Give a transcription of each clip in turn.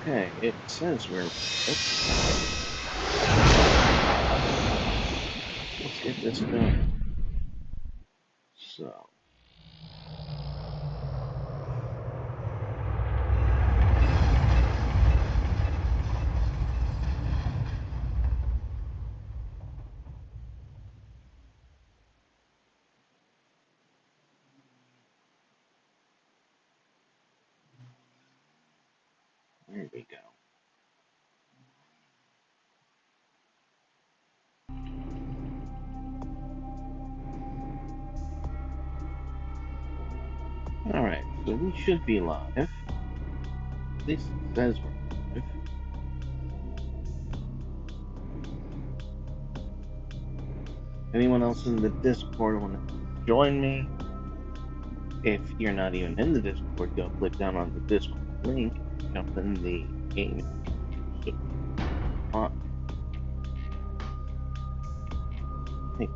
Okay, it says we're live. Let's get this done. So, there we go. Alright, so we should be live. At least it says we're live. Anyone else in the Discord want to join me? If you're not even in the Discord, go click down on the Discord link, jump in the game. On. Hey,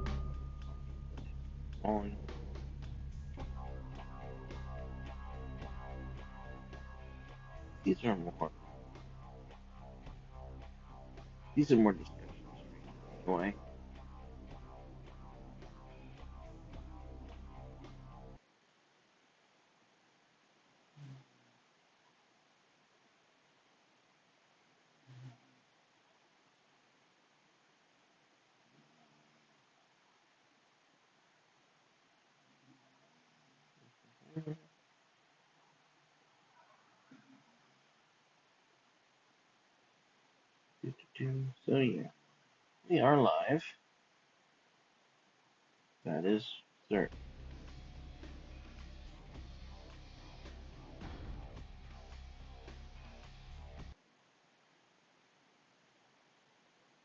on. These are more. These are more discussions. Anyway. So yeah, we are live. That is certain.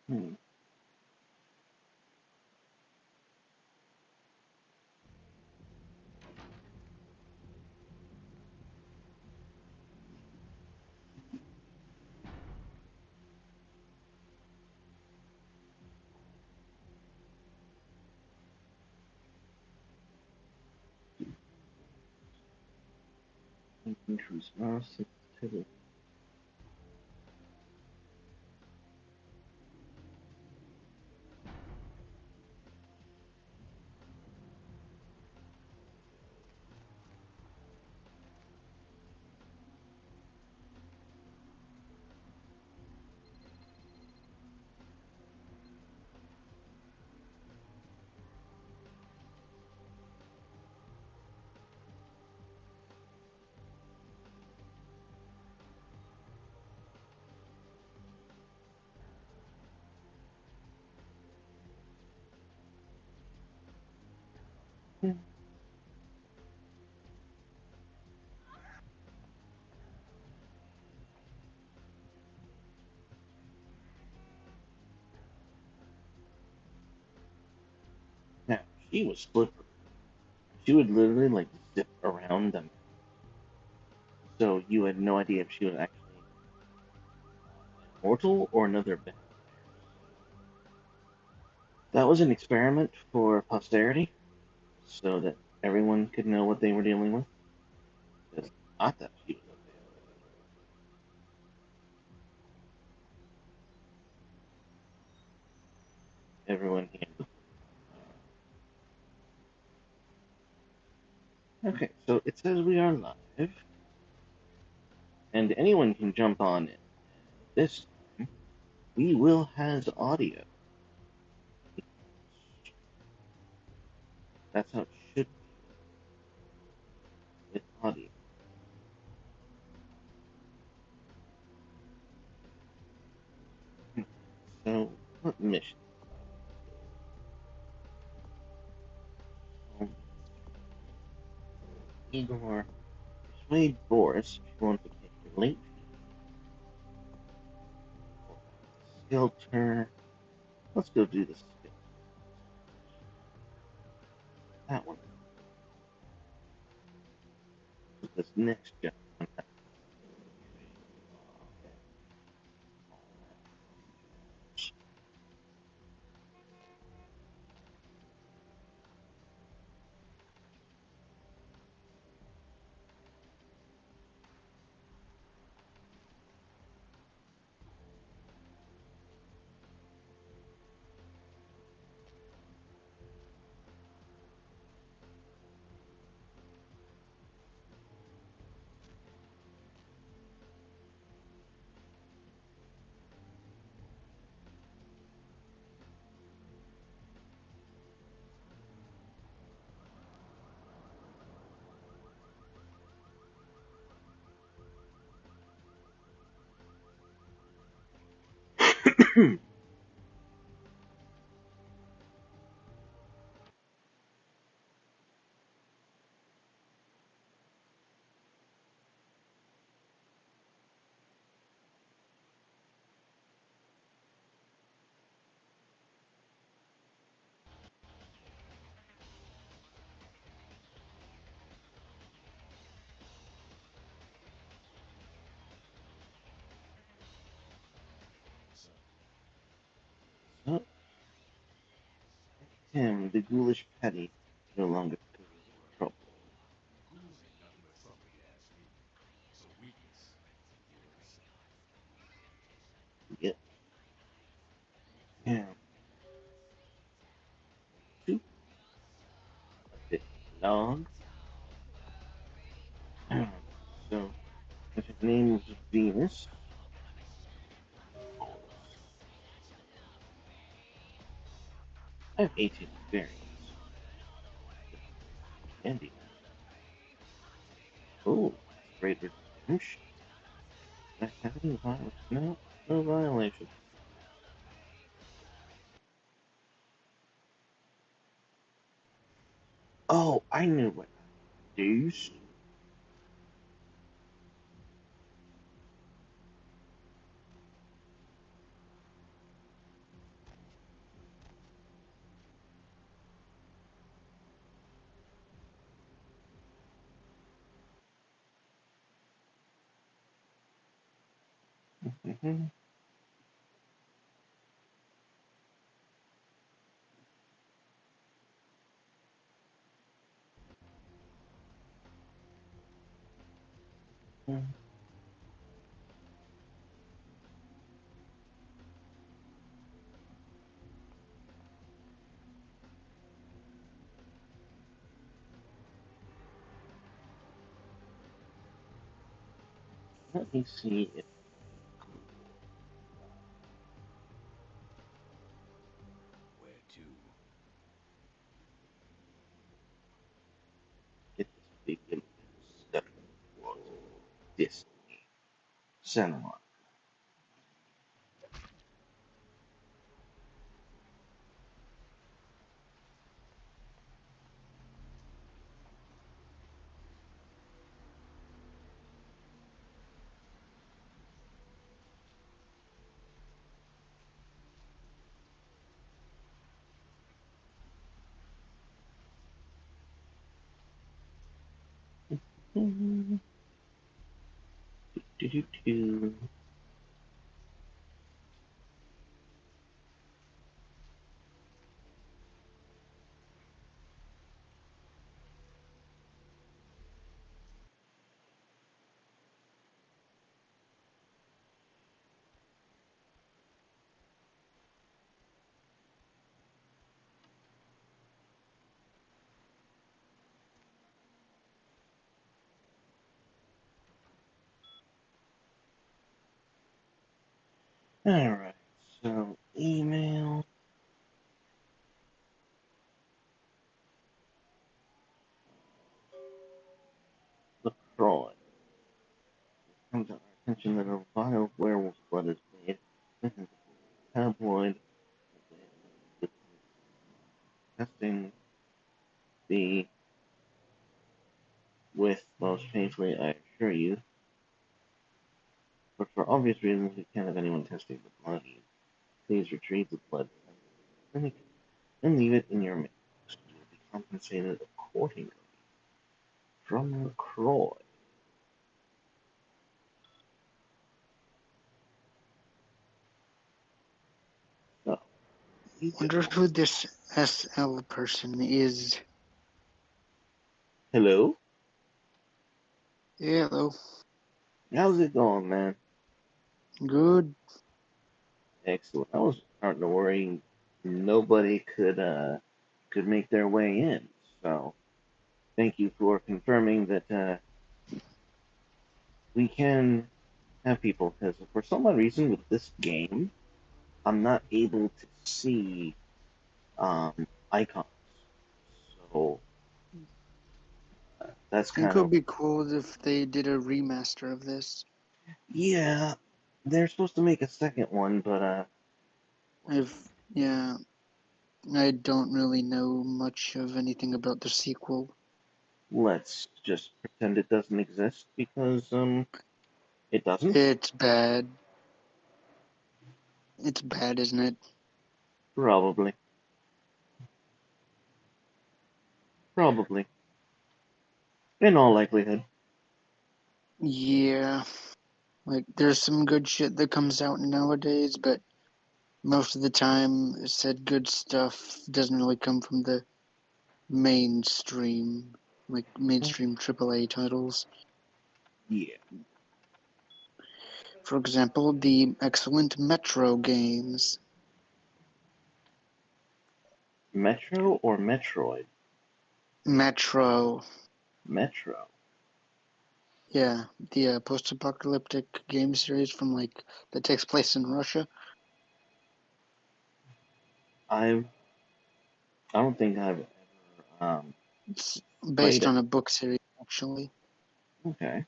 Hmm. Increase mouse sensitivity. Hmm. Now, she was slippery. She would literally like zip around them. So you had no idea if she was actually mortal or another bit. That was an experiment for posterity, so that everyone could know what they were dealing with. Because I thought she was okay. Everyone here. Okay, so it says we are live, and anyone can jump on it. This time, we will have audio. That's how it should be with audio. So, what mission? Igor, persuade Boris if you want to get your link. Skill turn. Let's go do this. That one. This next jump. So, him, the ghoulish petty, no longer causes trouble. Yep. Yeah. Two. A dog. So, if his name was Venus, I have 18 experience. Andy. Oh, great redemption. Activity violation. No, no violation. Oh, I knew what deuce. Mm-hmm. Let me see if get this big stuff was this cinema. Do, do, do. Alright, so email LaCroix. Comes to our attention that a vile werewolf blood is made. This is a tabloid testing the with most painfully, I assure you. But for obvious reasons, we can't have anyone testing the blood. Please retrieve the blood and leave it in your mailbox. You will be compensated accordingly. From LaCroix. So, you Wonder go. who this SL person is. Hello? Hello. How's it going, man? Good. Excellent. I was starting to worry nobody could make their way in. So thank you for confirming that we can have people. Because for some odd reason with this game, I'm not able to see icons. So that's It kind could of be cool if they did a remaster of this. yeah. They're supposed to make a second one, but Yeah, I don't really know much of anything about the sequel. Let's just pretend it doesn't exist because it doesn't. It's bad. It's bad, isn't it? Probably. Probably. In all likelihood. Yeah. Like, there's some good shit that comes out nowadays, but most of the time, said good stuff doesn't really come from the mainstream, like mainstream AAA titles. Yeah. For example, the excellent Metro games. Metro or Metroid? Metro, Metro. yeah, the post-apocalyptic game series from like that takes place in Russia. I don't think I've ever It's played based it. on a book series, actually. Okay.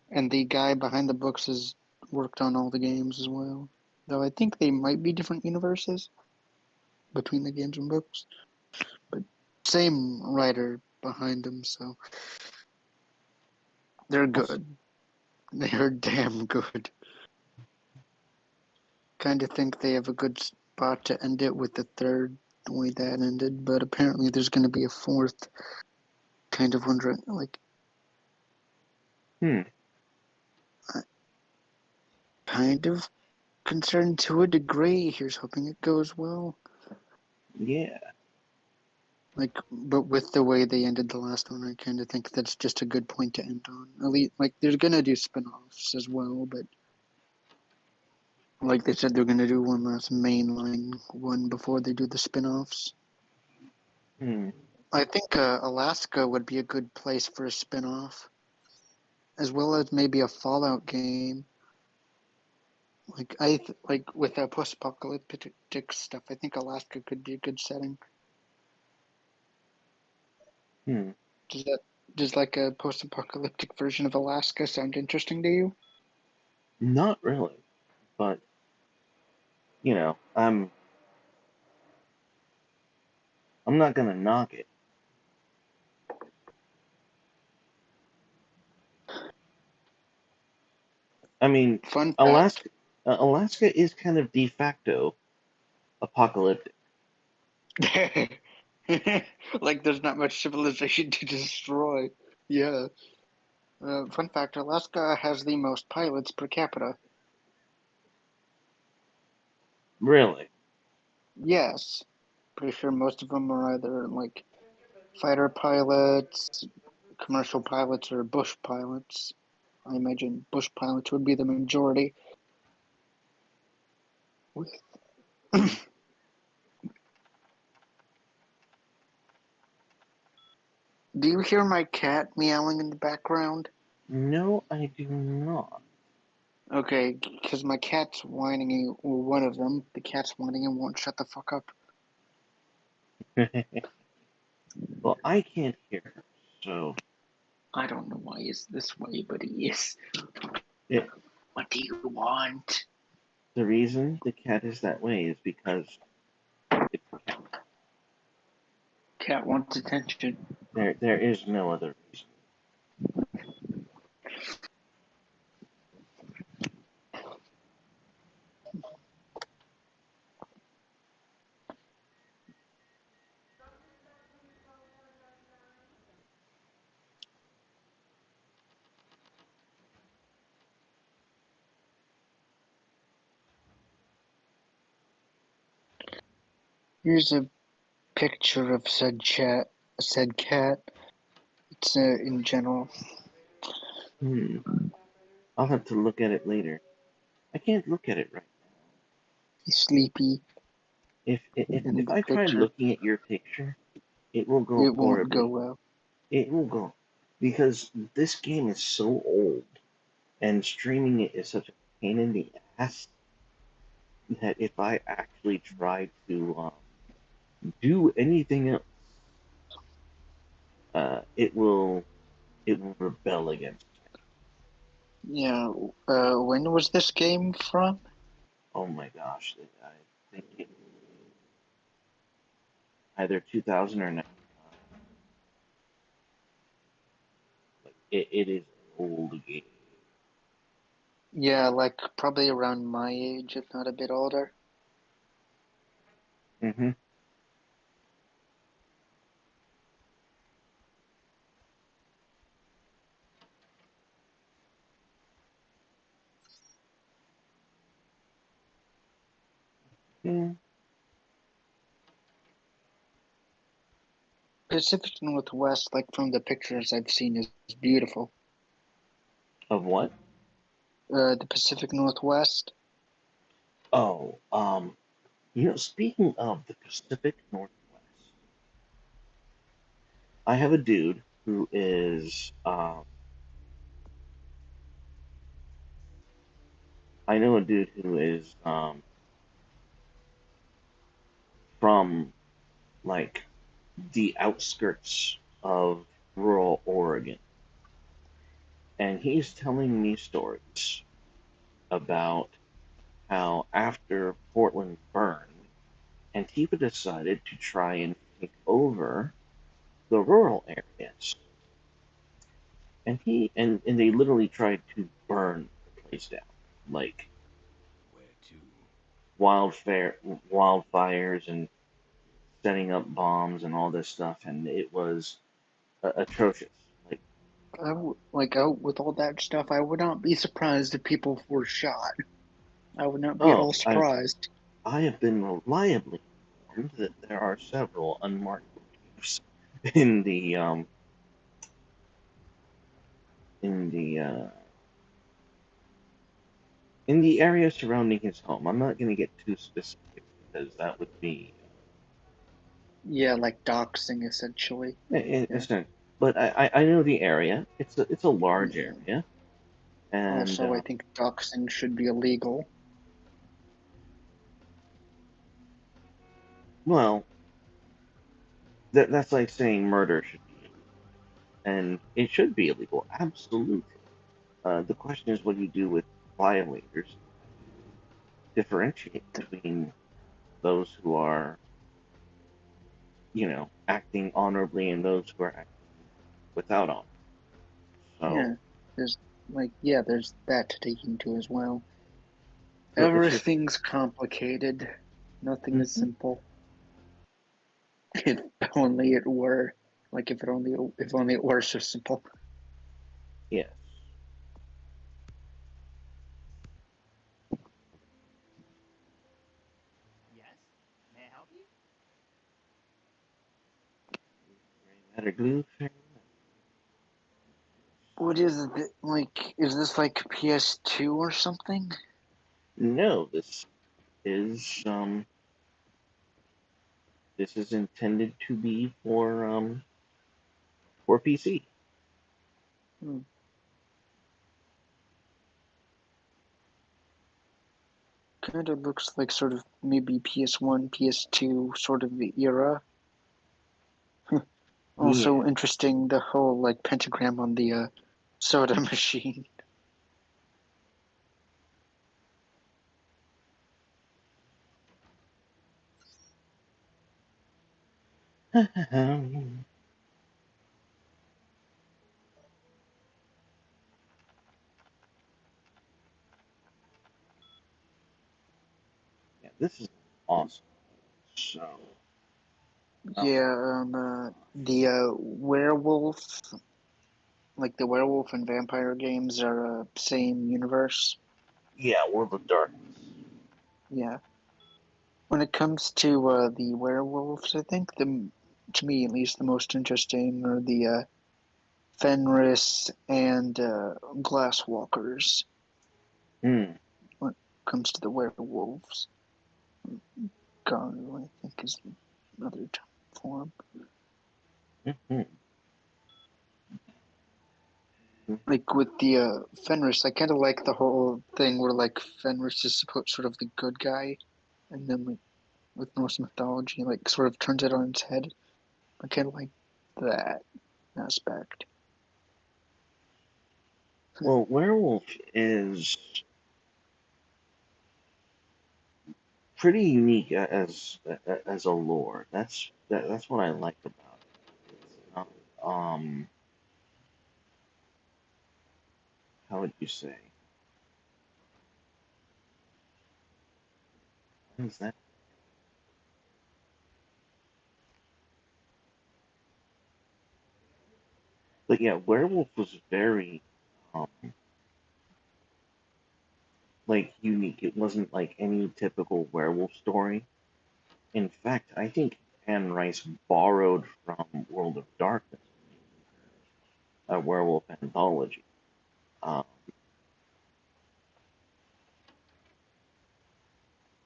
And the guy behind the books has worked on all the games as well. Though I think they might be different universes between the games and books. But same writer behind them, so they're Also, good. They're damn good. Kind of think they have a good spot to end it with the third, the way that ended, but apparently there's going to be a fourth. Kind of wondering, like, hmm. kind of concerned to a degree. Here's hoping it goes well. Yeah. Like, but with the way they ended the last one, I kind of think that's just a good point to end on. At least, like, they're gonna do spin-offs as well, but like they said, they're gonna do one last mainline one before they do the spin-offs. Hmm. I think Alaska would be a good place for a spin-off, as well as maybe a Fallout game. Like with post-apocalyptic stuff, I think Alaska could be a good setting. Hmm. Does that does like a post-apocalyptic version of Alaska sound interesting to you? Not really, but you know, I'm not gonna knock it. I mean, Fun fact. Alaska is kind of de facto apocalyptic. Like there's not much civilization to destroy. Yeah. Fun fact, Alaska has the most pilots per capita. Really. Yes. Pretty sure most of them are either like fighter pilots, commercial pilots, or bush pilots. I imagine bush pilots would be the majority. Do you hear my cat meowing in the background? No, I do not. Okay, because my cat's whining, or one of them, the cat's whining and won't shut the fuck up. Well, I can't hear her, so I don't know why he's this way, but he is. it, What do you want? the reason the cat is that way is because it's a cat. Cat wants attention. There is no other reason. Here's a picture of said cat. It's in general. Hmm. I'll have to look at it later. I can't look at it right now. He's sleepy in If the I try picture. looking at your picture, it will go It won't go horribly. well. It will go because this game is so old and streaming it is such a pain in the ass that if I actually try to do anything else, it will rebel against. Yeah. When was this game from? Oh my gosh, I think it either 2000 or 99. Like it is an old game. Yeah, like probably around my age, if not a bit older. Mm-hmm. Yeah. Pacific Northwest, like from the pictures I've seen, is beautiful. Of what? The Pacific Northwest. Oh, speaking of the Pacific Northwest, I have a dude who is, I know a dude who is, from like the outskirts of rural Oregon, and he's telling me stories about how after Portland burned, Antifa decided to try and take over the rural areas, and they literally tried to burn the place down, like Where to? wildfires and setting up bombs and all this stuff, and it was atrocious. Like, With all that stuff, I would not be surprised if people were shot. I would not be at oh, all surprised. I have been reliably informed that there are several unmarked graves in the in the uh, in the area surrounding his home. I'm not going to get too specific because that would be Yeah, like doxing essentially. Yeah, essential. But I know the area. It's a large yeah. area, and Also, I think doxing should be illegal. well, that's like saying murder should be illegal, and it should be illegal. Absolutely. The question is, what do you do with violators? Differentiate between those who are, acting honorably and those who are acting without honor. Yeah, So, there's that to take into as well. so it's just, Everything's complicated. Nothing is mm-hmm, simple. If only it were. Like if only it were so simple. yes. Yes? May I help you? Matter glue, What is it like? Is this like PS2 or something? no, is um this is intended to be for PC. Hmm. Kind of looks like sort of maybe PS1, PS2 sort of the era. Also Yeah. interesting the whole like pentagram on the soda machine. Yeah, this is awesome. So, um, Yeah, the werewolf, like the werewolf and vampire games are same universe. yeah, World of Darkness. Yeah. When it comes to the werewolves, I think to me at least, the most interesting are the Fenris and Glasswalkers. Hmm. When it comes to the werewolves, Carnal, I think is another form. Mm-hmm. Like with the Fenris, I kind of like the whole thing where like Fenris is supposed sort of the good guy, and then like with Norse mythology, like sort of turns it on its head. I kind of like that aspect. Well, werewolf is pretty unique as a lore. That's what I like about it. It's not how would you say? What is that? But yeah, werewolf was very um like unique. It wasn't like any typical werewolf story. In fact, I think Anne Rice borrowed from World of Darkness, a werewolf anthology, um,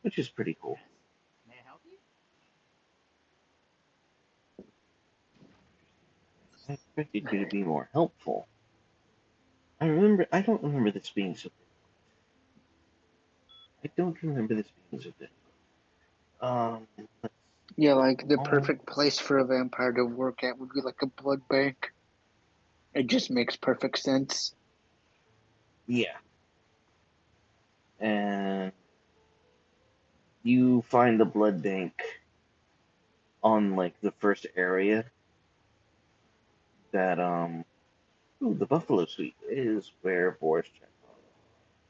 which is pretty cool. Yes? May I help you? I expected you to be more helpful. I don't remember this being so. I don't remember this being so difficult. Let's Yeah, like the oh, perfect place for a vampire to work at would be like a blood bank. It just makes perfect sense. yeah, and you find the blood bank on like the first area that ooh, the Buffalo Suite is where Boris Chekhov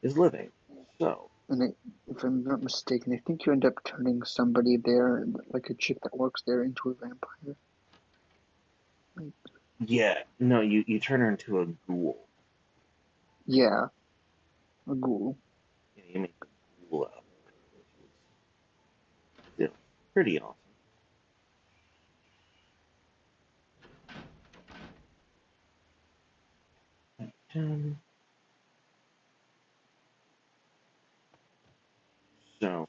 is living. So And if I'm not mistaken, I think you end up turning somebody there, like a chick that works there, into a vampire. yeah, no, you turn her into a ghoul. Yeah, a ghoul. Yeah, you make a ghoul out of her, which is still pretty awesome. Um, so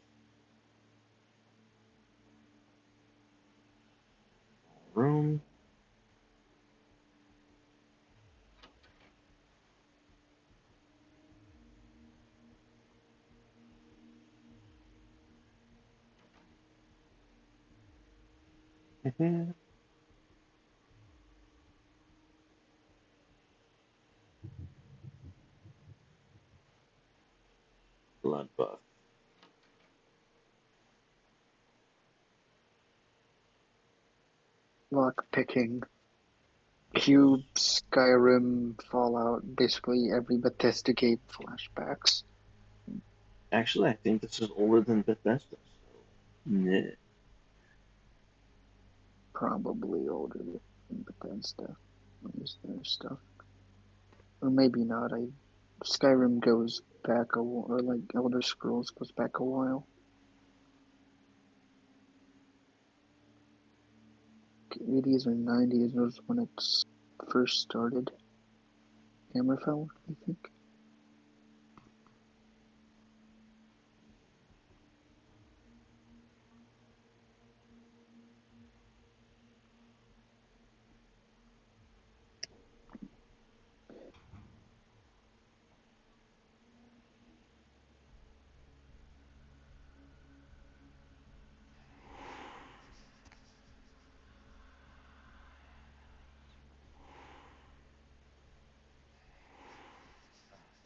room. Blood buff. Lock picking. Cube, Skyrim, Fallout, basically every Bethesda game flashbacks. Actually, I think this is older than Bethesda. So, nah. Probably older than Bethesda. Is their stuff. Or maybe not. Skyrim goes back or like Elder Scrolls goes back a while. 80s or 90s was when it first started. Hammerfell, I think.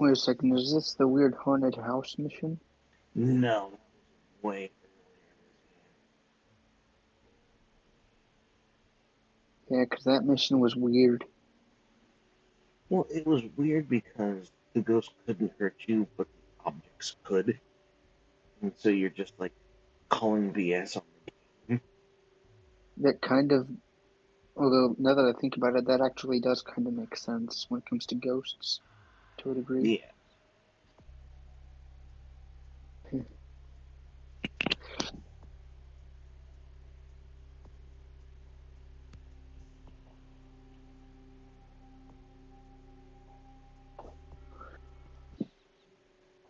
Wait a second, is this the weird haunted house mission? No, that was way earlier in this game. Yeah, because that mission was weird. Well, it was weird because the ghost couldn't hurt you, but the objects could, and so you're just like calling BS on the game. That kind of, although now that I think about it, that actually does kind of make sense when it comes to ghosts to a degree. Yeah.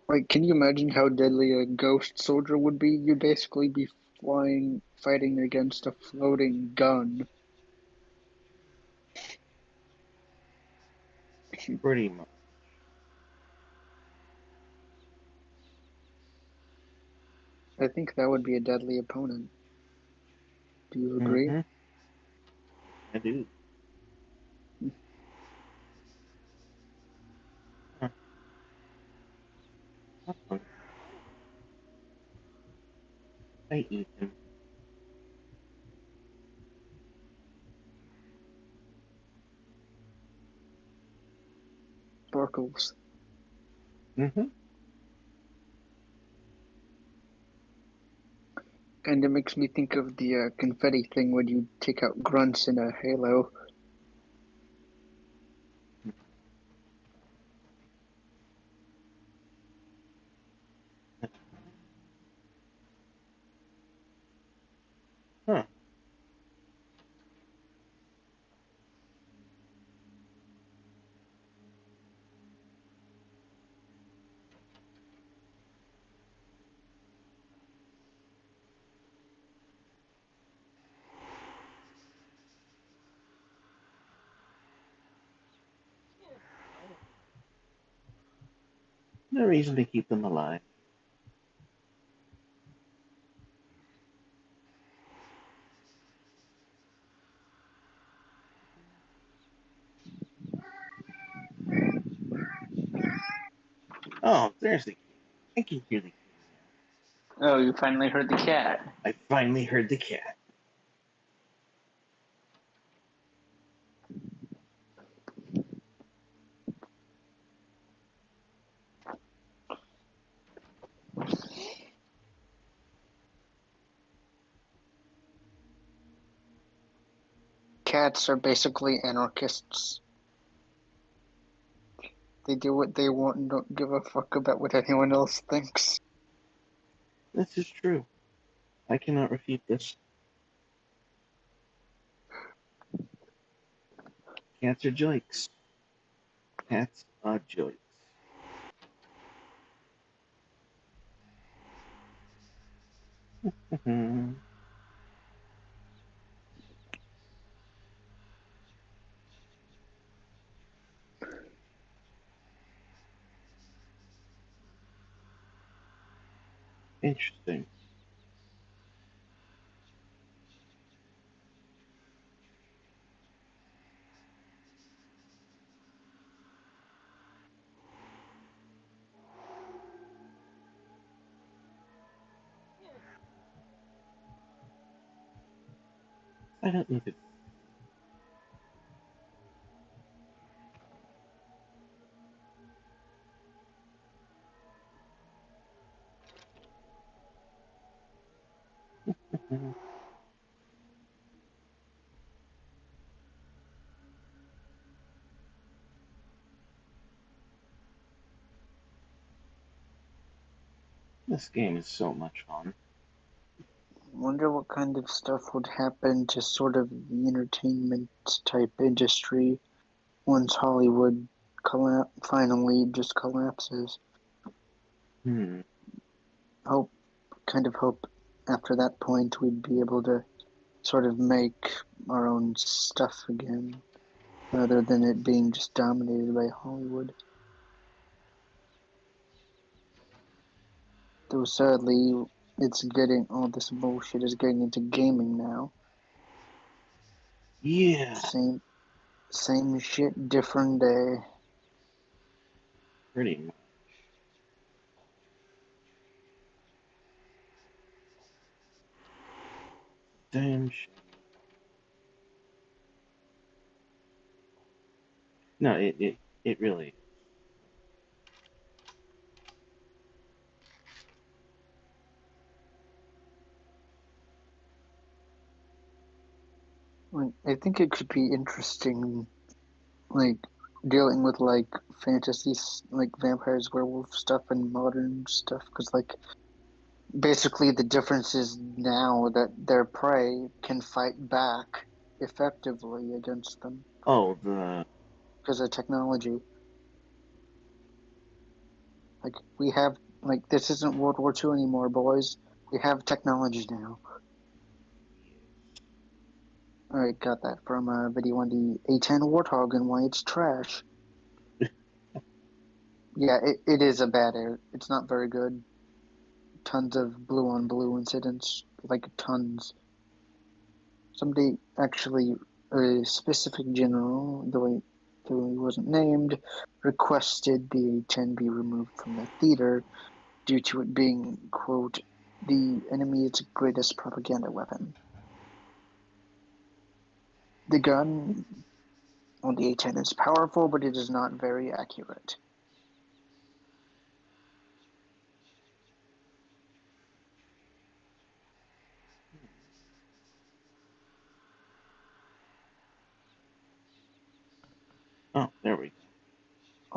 Like, can you imagine how deadly a ghost soldier would be? You'd basically be fighting against a floating gun. Pretty much. I think that would be a deadly opponent. Do you agree? Mm-hmm. I do. Huh. I eat him. Sparkles. Mm-hmm. Kind of makes me think of the confetti thing when you take out grunts in a Halo. Huh. No reason to keep them alive. Oh, there's the key. I can hear the key Oh, you finally heard the cat. now. I finally heard the cat. Cats are basically anarchists. They do what they want and don't give a fuck about what anyone else thinks. This is true. I cannot refute this. Cats are joys. Cats are joys. Interesting. I don't need it. This game is so much fun. Wonder what kind of stuff would happen to sort of the entertainment type industry once Hollywood finally just collapses. Hope after that point we'd be able to sort of make our own stuff again, rather than it being just dominated by Hollywood. Though sadly, all this bullshit is getting into gaming now. Yeah. Same shit, different day. Pretty much. Damn shit. No, it really is. I think it could be interesting, like dealing with like fantasies, like vampires, werewolf stuff, and modern stuff, because like basically the difference is now that their prey can fight back effectively against them Oh, the because of technology. Like we have, like this isn't World War II anymore, boys. We have technology now. I got that from a video on the A10 Warthog and why it's trash. Yeah, it is a bad air. It's not very good. Tons of blue on blue incidents, like tons. Somebody actually, a specific general, though he wasn't named, requested the A10 be removed from the theater due to it being, quote, the enemy's greatest propaganda weapon. The gun on the A10 is powerful, but it is not very accurate. Oh, there we go.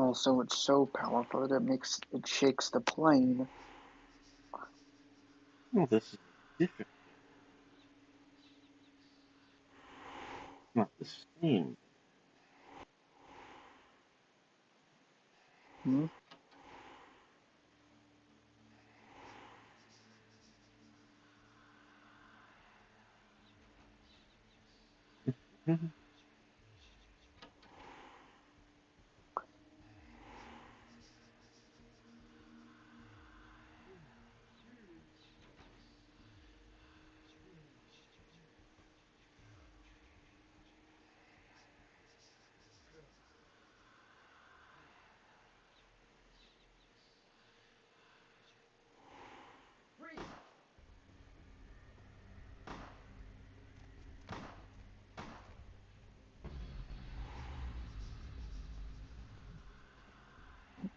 Also, it's so powerful that it shakes the plane. Oh, this is different. Not the same. Hmm? Mhm. Freeze!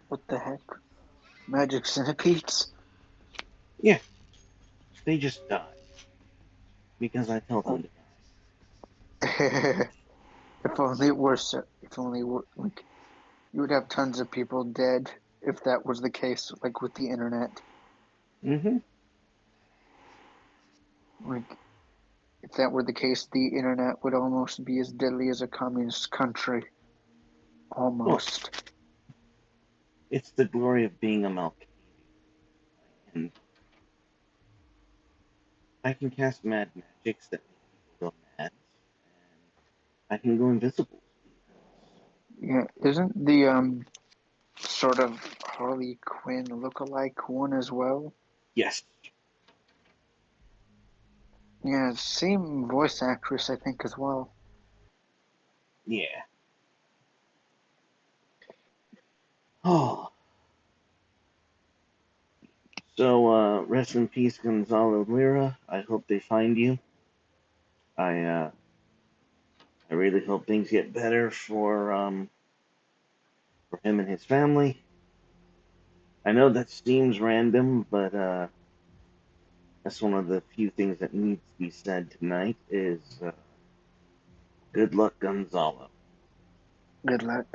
What the heck? Magic centipedes? Yeah, they just died because I told them to die. If only it were so. If only it were, like, you would have tons of people dead if that was the case, like with the internet. Mm-hmm. Like, if that were the case, the internet would almost be as deadly as a communist country. Well, Almost. it's the glory of being a Malkavian. And I can cast mad magics that make people go mad, and I can go invisible. Yeah, isn't the sort of Harley Quinn look-alike one as well? Yes. Yeah, same voice actress, I think, as well. Yeah. Oh. So, rest in peace, Gonzalo Lira. I hope they find you. I really hope things get better for him and his family. I know that seems random, but that's one of the few things that needs to be said tonight. Is good luck, Gonzalo. Good luck.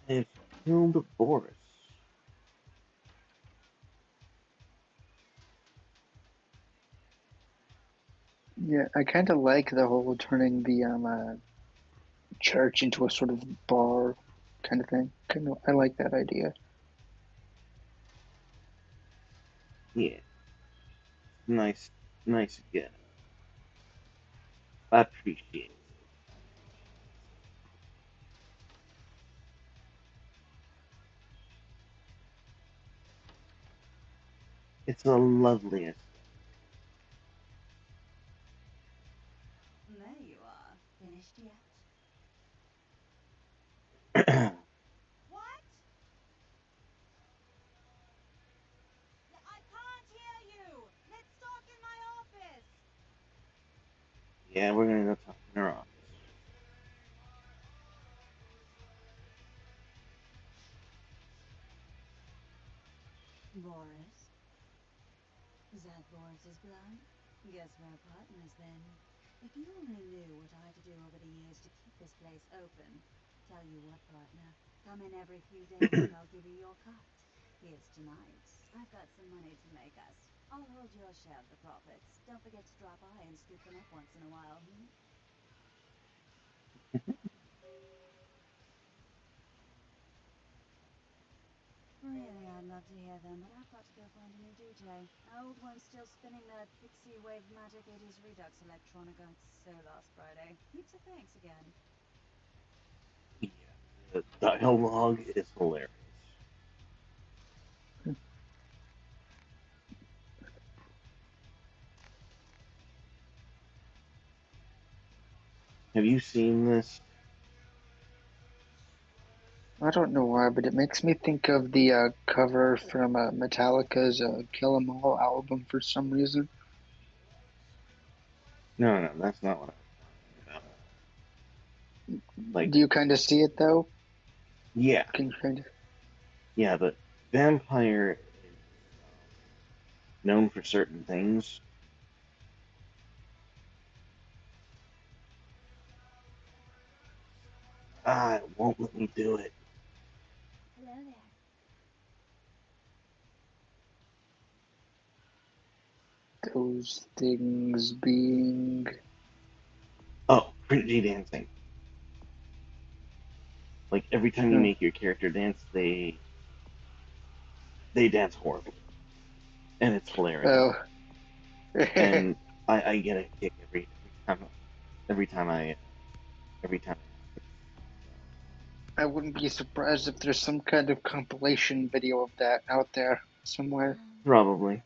I have killed Boris. Yeah, I kind of like the whole turning the church into a sort of bar kind of thing. Kind of, I like that idea. Yeah, nice, nice again. I appreciate it. It's a lovely aesthetic. There you are. Finished yet? What? I can't hear you! Let's talk in my office! Yeah, we're gonna go talk in her office. Boris? Is that Boris's blood? Guess we're partners then. If you only knew what I had to do over the years to keep this place open. Tell you what, partner. Come in every few days and I'll give you your cut. Here's tonight. I've got some money to make us. I'll hold your share of the profits. Don't forget to drop by and scoop them up once in a while, Really, I'd love to hear them, but I've got to go find a new DJ. My old one's still spinning that Pixie Wave Magic 80s Redux electronica. It's so last Friday. Heaps of thanks again. Yeah, the dialogue is hilarious. Have you seen this? I don't know why, but it makes me think of the cover from Metallica's Kill 'Em All album for some reason. No, no, that's not what I'm talking about. Like, Do you kind of see it though? yeah, Can you kind of? yeah, but vampire is known for certain things. Ah, it won't let me do it. Hello there. Those things being. Oh, cringy dancing. Like every time you make your character dance, they dance horribly, and it's hilarious. Oh. And I get a kick every time. I wouldn't be surprised if there's some kind of compilation video of that out there somewhere. Probably.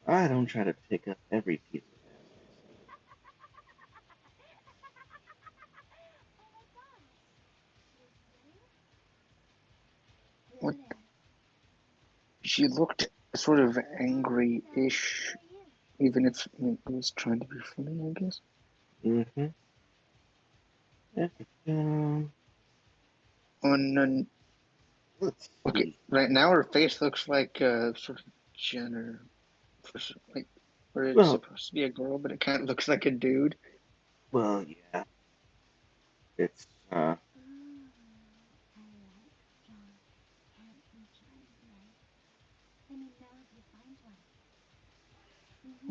I don't try to pick up every piece of What? She looked sort of angry-ish, even if it was trying to be funny, I guess. Mm-hmm. Let's Okay, see. right now her face looks like sort of Jenner, like where it's Well, supposed to be a girl, but it kind of looks like a dude. well, yeah. It's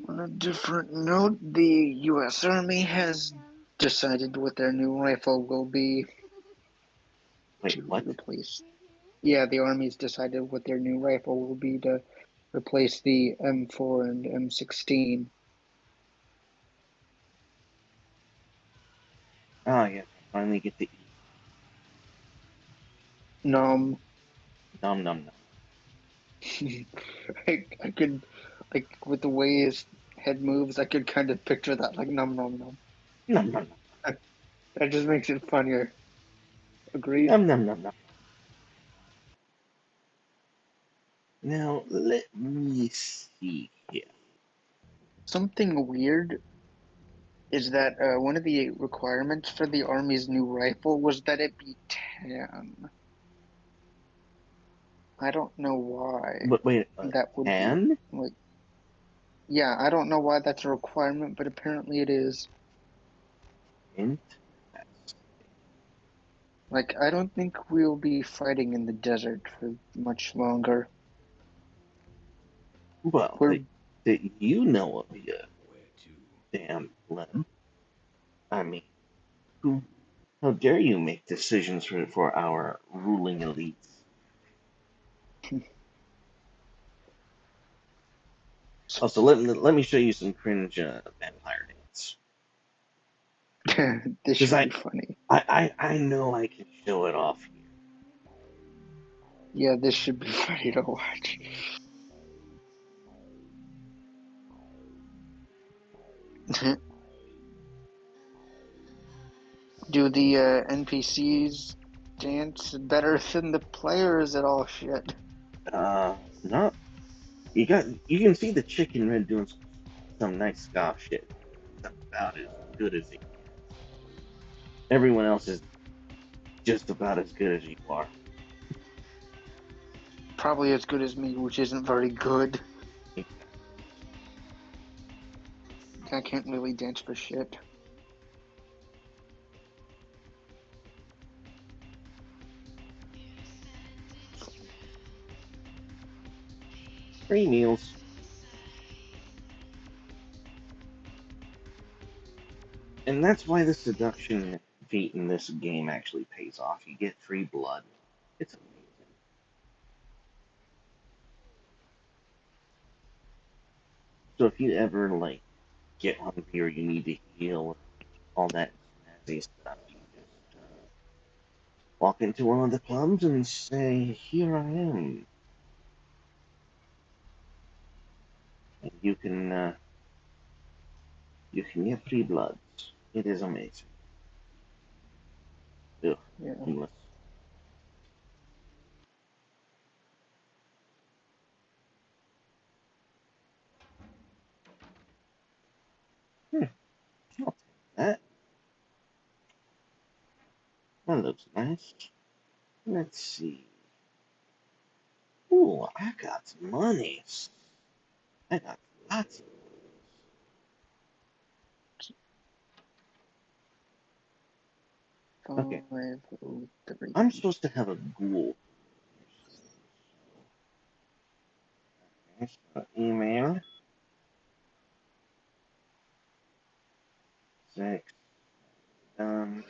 On a different note, the U.S. Army has decided what their new rifle will be wait, to what? replace. Yeah, the Army's decided what their new rifle will be to replace the M4 and M16. Oh, yes, I finally get to eat. Nom. Nom nom nom. I could, like, with the way his head moves, I could kind of picture that, like, nom nom nom. Nom nom nom. That just makes it funnier. Agreed? Nom nom nom nom. Now, let me see here. Something weird is that one of the requirements for the Army's new rifle was that it be tan. I don't know why But wait, that would be, tan? like, yeah, I don't know why that's a requirement, but apparently it is. Interesting. Like, I don't think we'll be fighting in the desert for much longer. Well, We're that you know of, you damn pleb. I mean, who? How dare you make decisions for our ruling elites? Also, let me show you some cringe vampire dance. this Because should be funny. I know I can show it off here. Yeah, this should be funny to watch. Do the NPCs dance better than the players at all shit? Not you can see the chick in red doing some nice ska shit. That's about as good as it gets. Everyone else is just about as good as you are. Probably as good as me, which isn't very good. I can't really dance for shit. Free meals. And that's why the seduction feat in this game actually pays off. You get free blood. It's amazing. So if you ever like get hungry or you need to heal, all that snazzy stuff, you just walk into one of the clubs and say, "Here I am," and you can get free bloods. It is amazing. Ugh, Yeah. homeless. Hmm, I'll take that. That looks nice. Let's see. Ooh, I got some monies. I got lots of monies. Okay, 503. I'm supposed to have a ghoul. Okay, so email 6 done.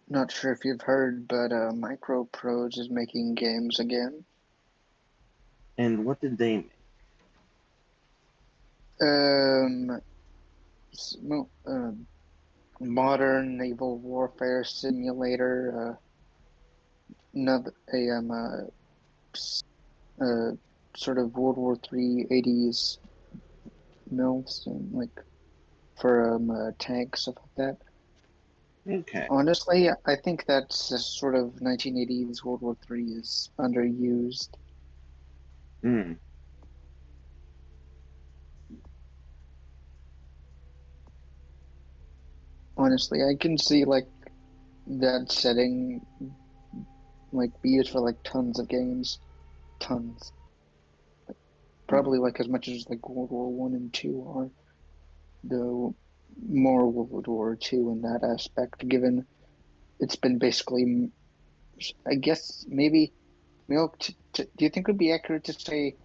Not sure if you've heard, but Microprose is making games again. And what did they make? Modern naval warfare simulator. Another sort of World War III 80s mills and like for tanks, stuff like that. Okay. Honestly, I think that's a sort of 1980s World War III is underused. Hmm. Honestly, I can see like that setting like be used for like tons of games, tons. Probably like as much as like World War One and Two are, though more World War Two in that aspect, given it's been basically, I guess maybe milked. Do you think it would be accurate to say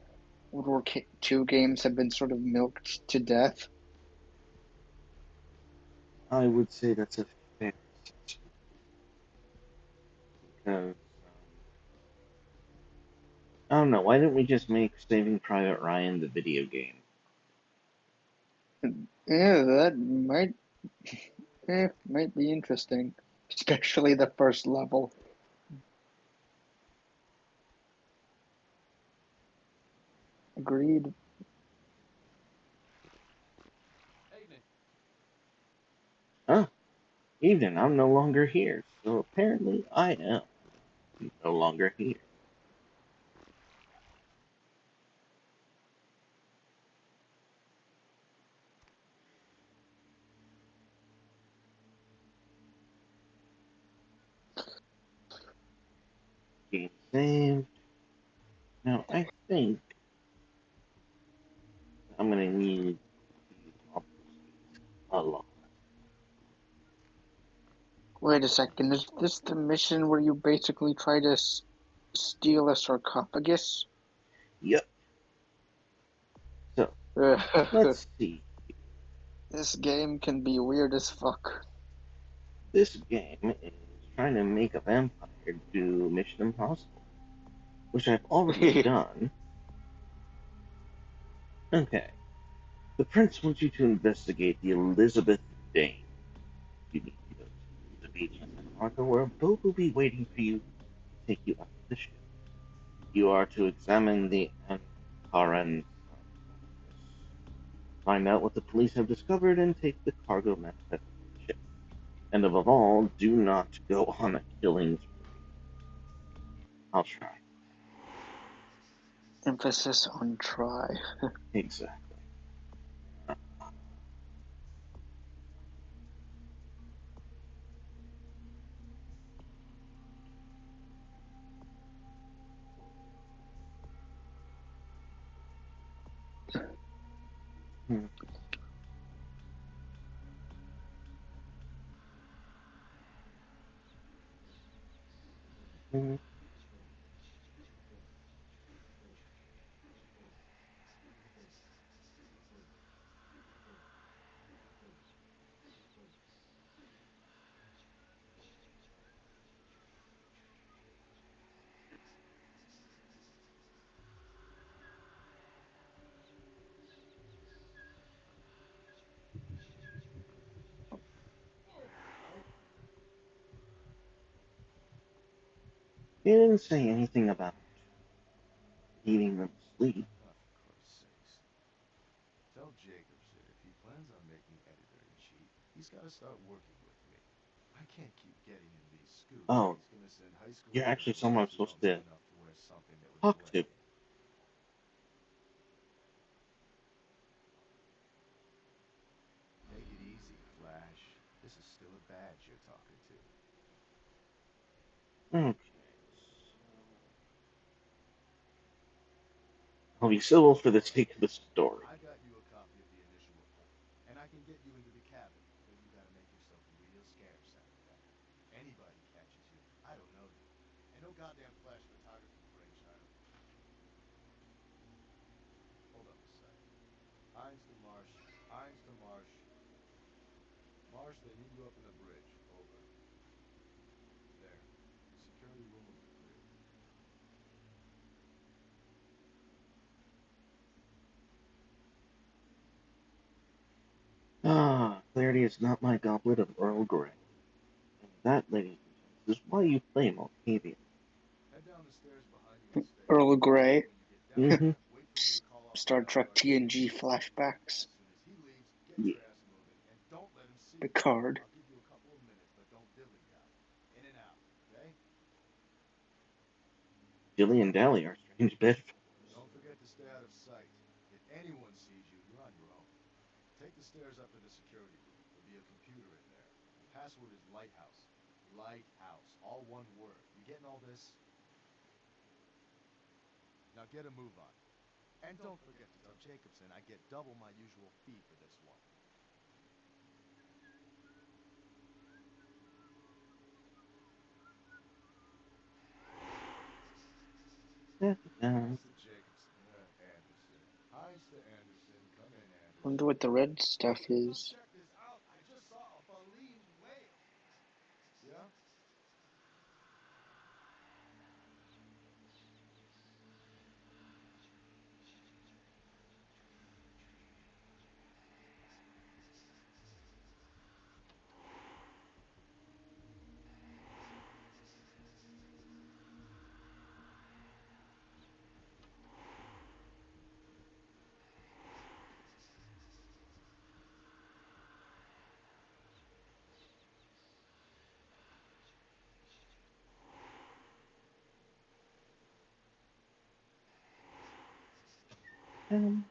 World War Two games have been sort of milked to death? I would say that's a fair assessment because I don't know. Why didn't we just make Saving Private Ryan the video game? Yeah, that might be interesting, especially the first level. Agreed. Huh? Evening. I'm no longer here. So apparently I am no longer here. Game saved. Now I think I'm gonna need a lot. Wait a second. Is this the mission where you basically try to steal a sarcophagus? Yep. So let's see. This game can be weird as fuck. This game is trying to make a vampire do Mission Impossible, which I've already done. Okay. The prince wants you to investigate the Elizabeth Dane. You need to go to the beach in Monaco, where a boat will be waiting for you to take you up to the ship. You are to examine the Ankaran, find out what the police have discovered, and take the cargo manifest from the ship. And above all, do not go on a killing spree. I'll try. Emphasis on try. Exactly. Hmm. Hmm. He didn't say anything about eating them to sleep. Oh, for Christ's sakes. Tell Jacobson if he plans on making editor-in-chief, he's got to start working with me. I can't keep getting in these scoops that Oh, he's going to send high school you're actually someone I'm girls who supposed don't know to enough to wear something that would talk to. blend in. Take it easy, Flash. This is still a badge you're talking to. Okay. I'll be civil for the sake of the story. I got you a copy of the initial report, and I can get you into the cabin, but you gotta make yourself real scarce after that. Anybody catches you, I don't know you. And no goddamn flash photography brainchild. Hold up a sec. Hines to Marsh. Hines to Marsh. Marsh, they need you up in the bridge. Over. There. The security room will be clear. Ah, clarity is not my goblet of Earl Grey. And that, ladies and gentlemen, is why you play Malkavian. Head down the stairs behind you and stay Earl Grey, When you get down Mm-hmm. there, wait for me to call off the Star Trek bodyguard and TNG security. flashbacks, As soon as he leaves, get Yeah. your ass moving, and don't let him see you. Picard. I'll give you a couple of minutes, but don't dilly-dally. In and out, okay? Dilly and Dally are strange bedfellows. Don't forget to stay out of sight. If anyone sees you, you're on your own. Take the stairs up to the security room. There'll be a computer in there. The password is Lighthouse. Lighthouse. All one word. You getting all this? Now get a move on. And don't forget to tell Jacobson I get double my usual fee for this one. Hines to Jacobson. Anderson. Hines to Anderson. Come in, Wonder Anderson. what the red stuff Come is. check this out. I just saw a baleen whale. Yeah? Um,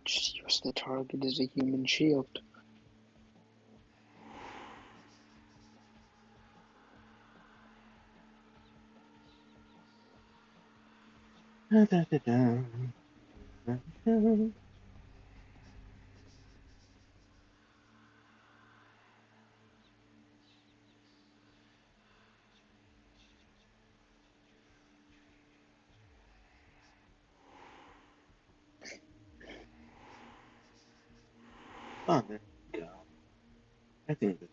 Just use the target as a human shield. da, da, da, da, da, da. Oh, there you go. I think this.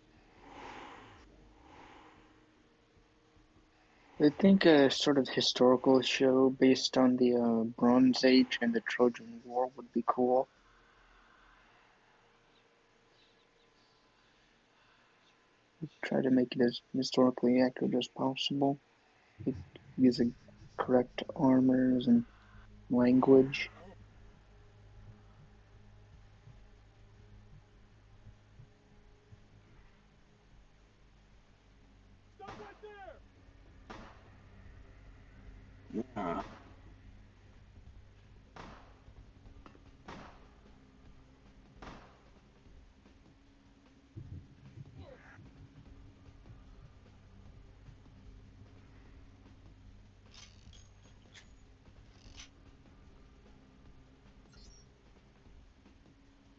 I think a sort of historical show based on the Bronze Age and the Trojan War would be cool. Try to make it as historically accurate as possible, like using correct armors and language. Yeah.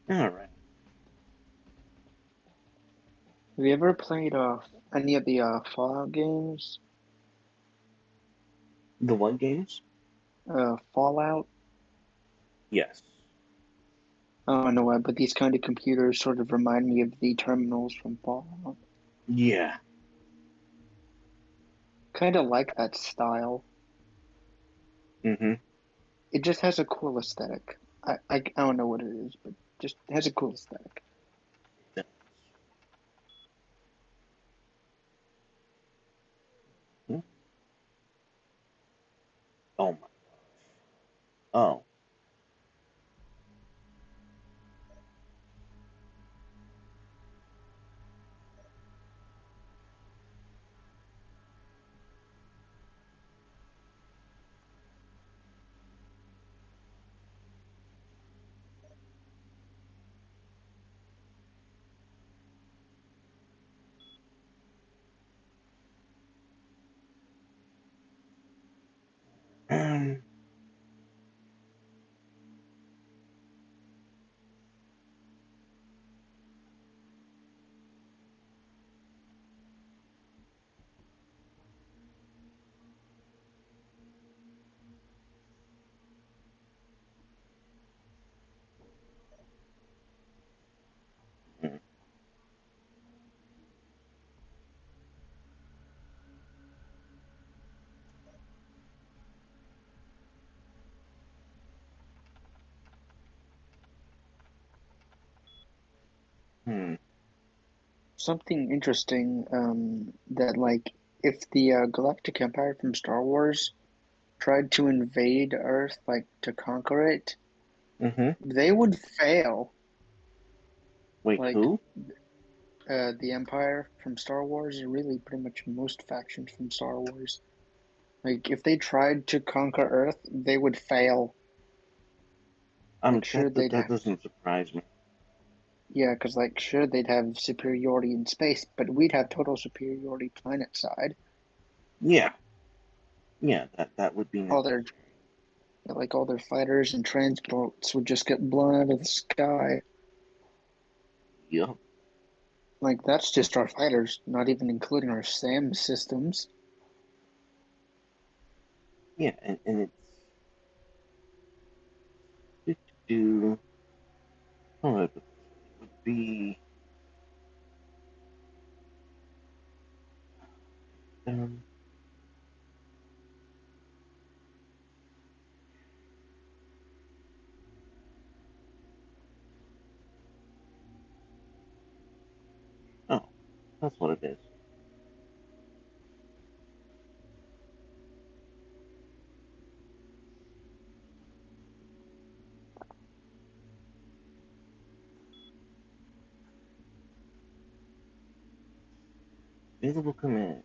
All right. Have you ever played any of the Fallout games? The what games? Fallout? Yes. I don't know why, but these kind of computers sort of remind me of the terminals from Fallout. Yeah. Kind of like that style. Mm-hmm. It just has a cool aesthetic. I don't know what it is, but just has a cool aesthetic. Hmm? Oh my. Oh. Um. Hmm. Something interesting, that like if the Galactic Empire from Star Wars tried to invade Earth, like to conquer it, Mm-hmm. they would fail. Wait, Like who? the Empire from Star Wars, really pretty much most factions from Star Wars. Like if they tried to conquer Earth, they would fail. Like sure That doesn't surprise me. yeah, because like sure they'd have superiority in space, but we'd have total superiority planet side. Yeah. Yeah. That would be All their necessary. like all their fighters and transports would just get blown out of the sky. Yup. Like that's just our fighters, not even including our SAM systems. Yeah. And it's do. Oh, it would be. Um. Oh, that's what it is. Visible command.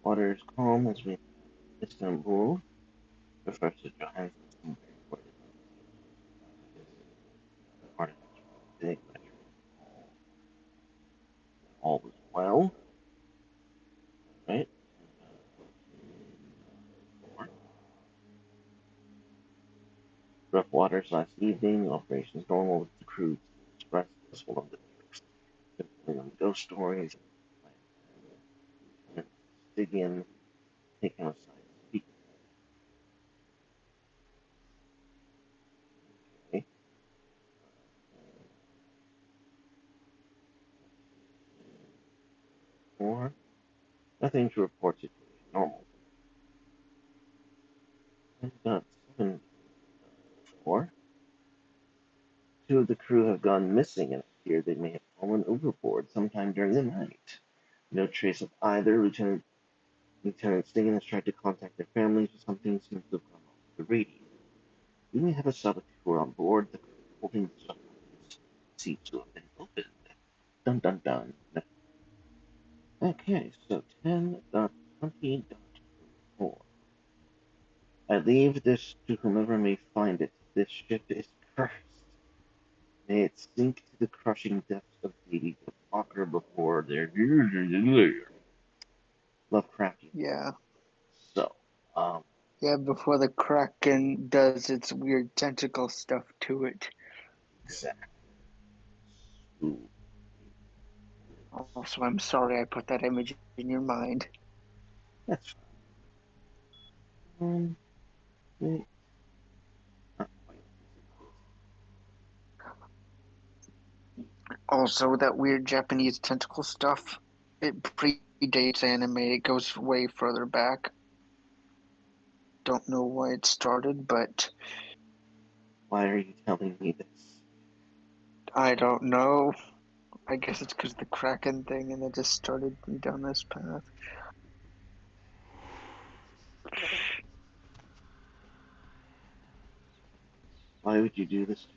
Water is calm as we Istanbul. Professor Johansson reported artifacts from the all was well. Right? Rough waters last evening. Operations normal with the crew. Express was full of the ghost stories. Dig in, take him aside, speak. Okay? Or nothing to report situation normal. I've got 7 4. Two of the crew have gone missing and I fear they may have fallen overboard sometime during the night. No trace of either. Lieutenant Stingin has tried to contact their families, but something seems to have gone wrong with the radio. We may have a saboteur on board. The crew holding the submarines seems to have been opened. Dun dun dun. Okay, so 10.20.4. I leave this to whomever may find it. This ship is cursed. May it sink to the crushing depths of Hades to conquer before their Lovecraftian. Yeah. So, um, Yeah, before the Kraken does its weird tentacle stuff to it. exactly. Ooh, Also, I'm sorry I put that image in your mind. that's fine. Wait. Not quite. Also, that weird Japanese tentacle stuff, it predates anime. It goes way further back. Don't know why it started, but Why are you telling me this? I don't know. I guess it's because the Kraken thing, and it just started me down this path. Why would you do this?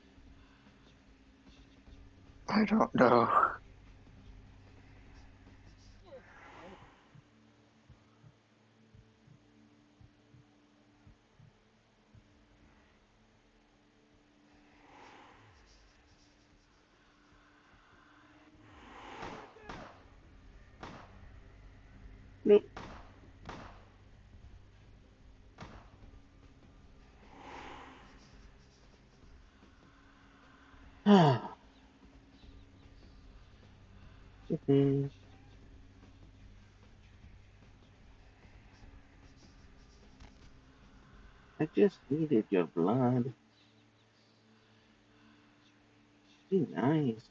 I don't know. Nope. Ah. I just needed your blood. Be nice.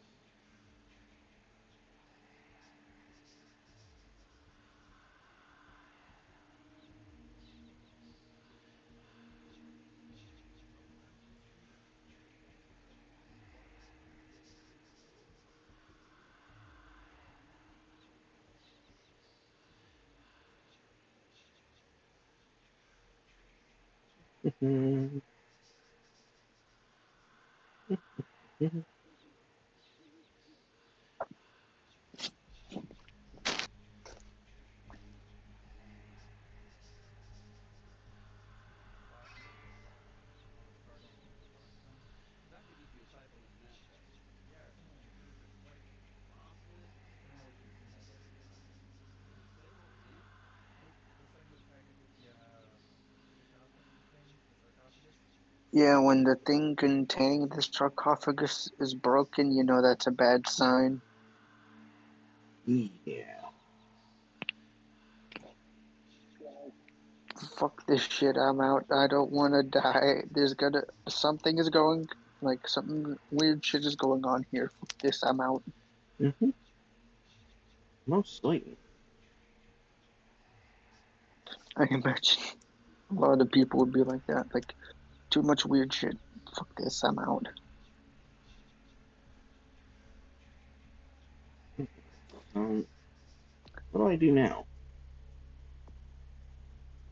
Yeah, when the thing containing the sarcophagus is broken, you know that's a bad sign. Yeah. Fuck this shit, I'm out. I don't want to die. Something is going, like, something weird shit is going on here. Fuck this, I'm out. Mm-hmm. Most likely. I imagine a lot of people would be like that. Like, too much weird shit. Fuck this, I'm out. What do I do now?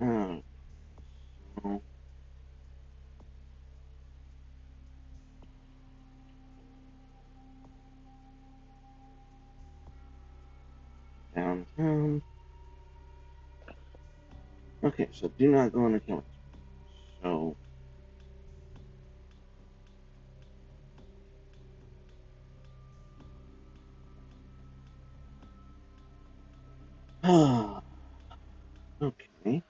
Oh, so downtown. Okay, so do not go in the killing. So, okay.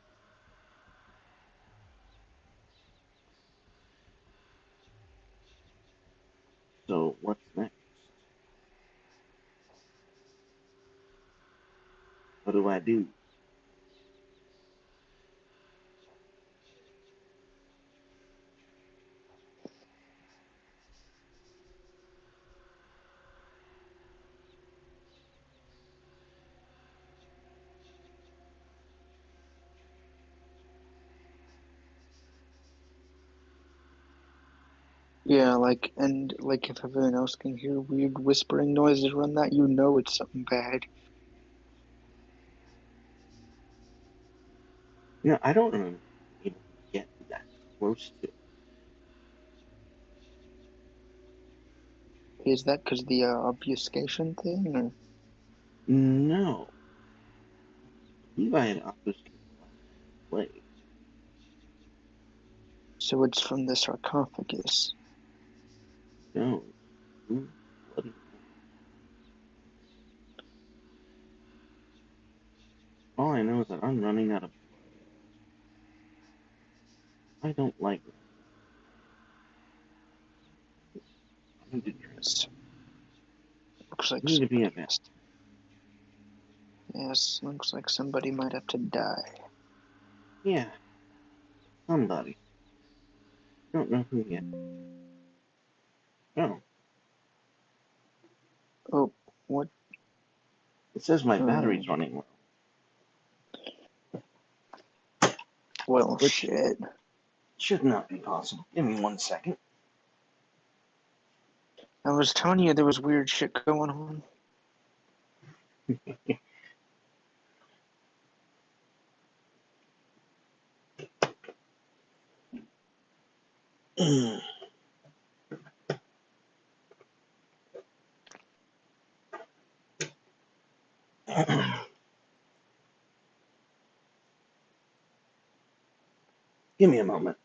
So, what's next? What do I do? Yeah, like if everyone else can hear weird whispering noises around that, you know it's something bad. I don't remember being able to get that close to it. Is that because the obfuscation thing? Or? No. Levi had obfuscated the blade. So it's from the sarcophagus. No. Ooh, bloody hell. All I know is that I'm running out of blood. I don't like it. I need to drink. So, looks like I need to be a somebody vet. has to. Yes, looks like somebody might have to die. Yeah, somebody. Don't know who yet. Oh, Oh, what? it says my battery's running low. Well, Which shit. should not be possible. Give me 1 second. I was telling you there was weird shit going on. Give me a moment.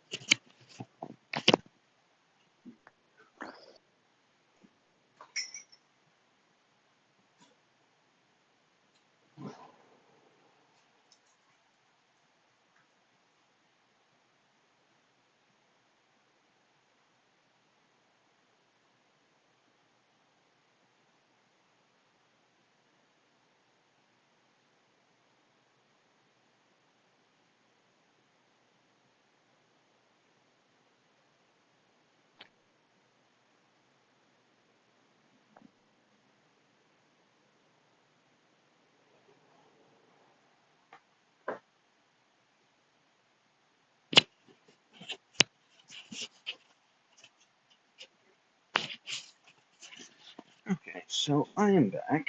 Okay, so I am back.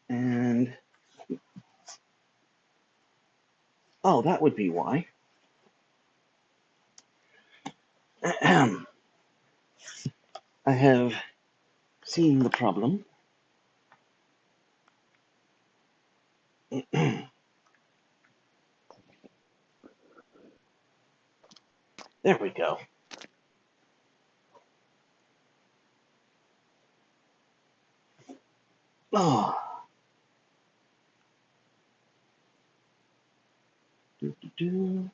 And oh, that would be why. I have seen the problem. There we go. Oh. Do, do, do.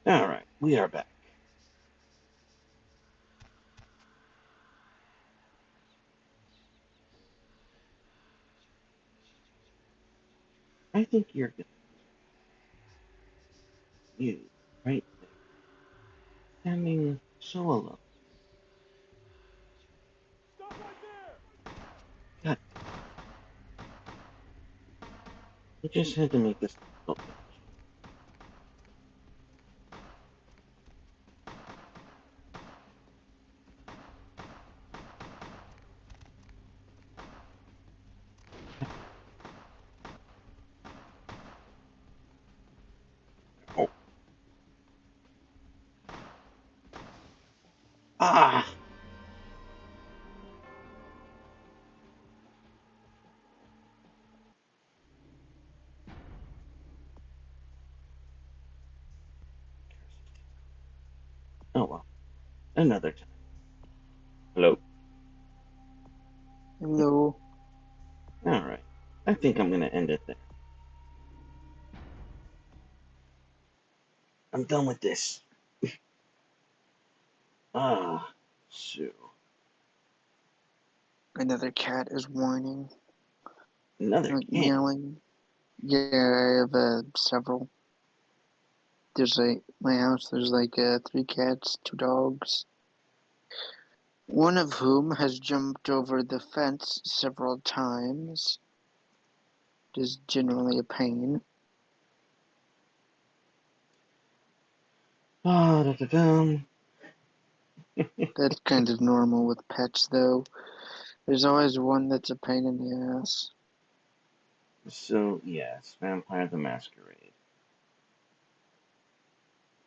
All right, we are back. I think you're good. You, right there, standing so alone. God, you just had to make this difficult. Oh. Ah! Oh well, another time. Hello? Hello. All right, I think I'm gonna end it there. I'm done with this. Ah, so Another cat is whining, another like cat. meowing. Yeah, I have several. There's my house. There's like 3 cats, 2 dogs. One of whom has jumped over the fence several times. It is generally a pain. Ah, da da dum. That's kind of normal with pets, though. There's always one that's a pain in the ass. So yes, Vampire the Masquerade.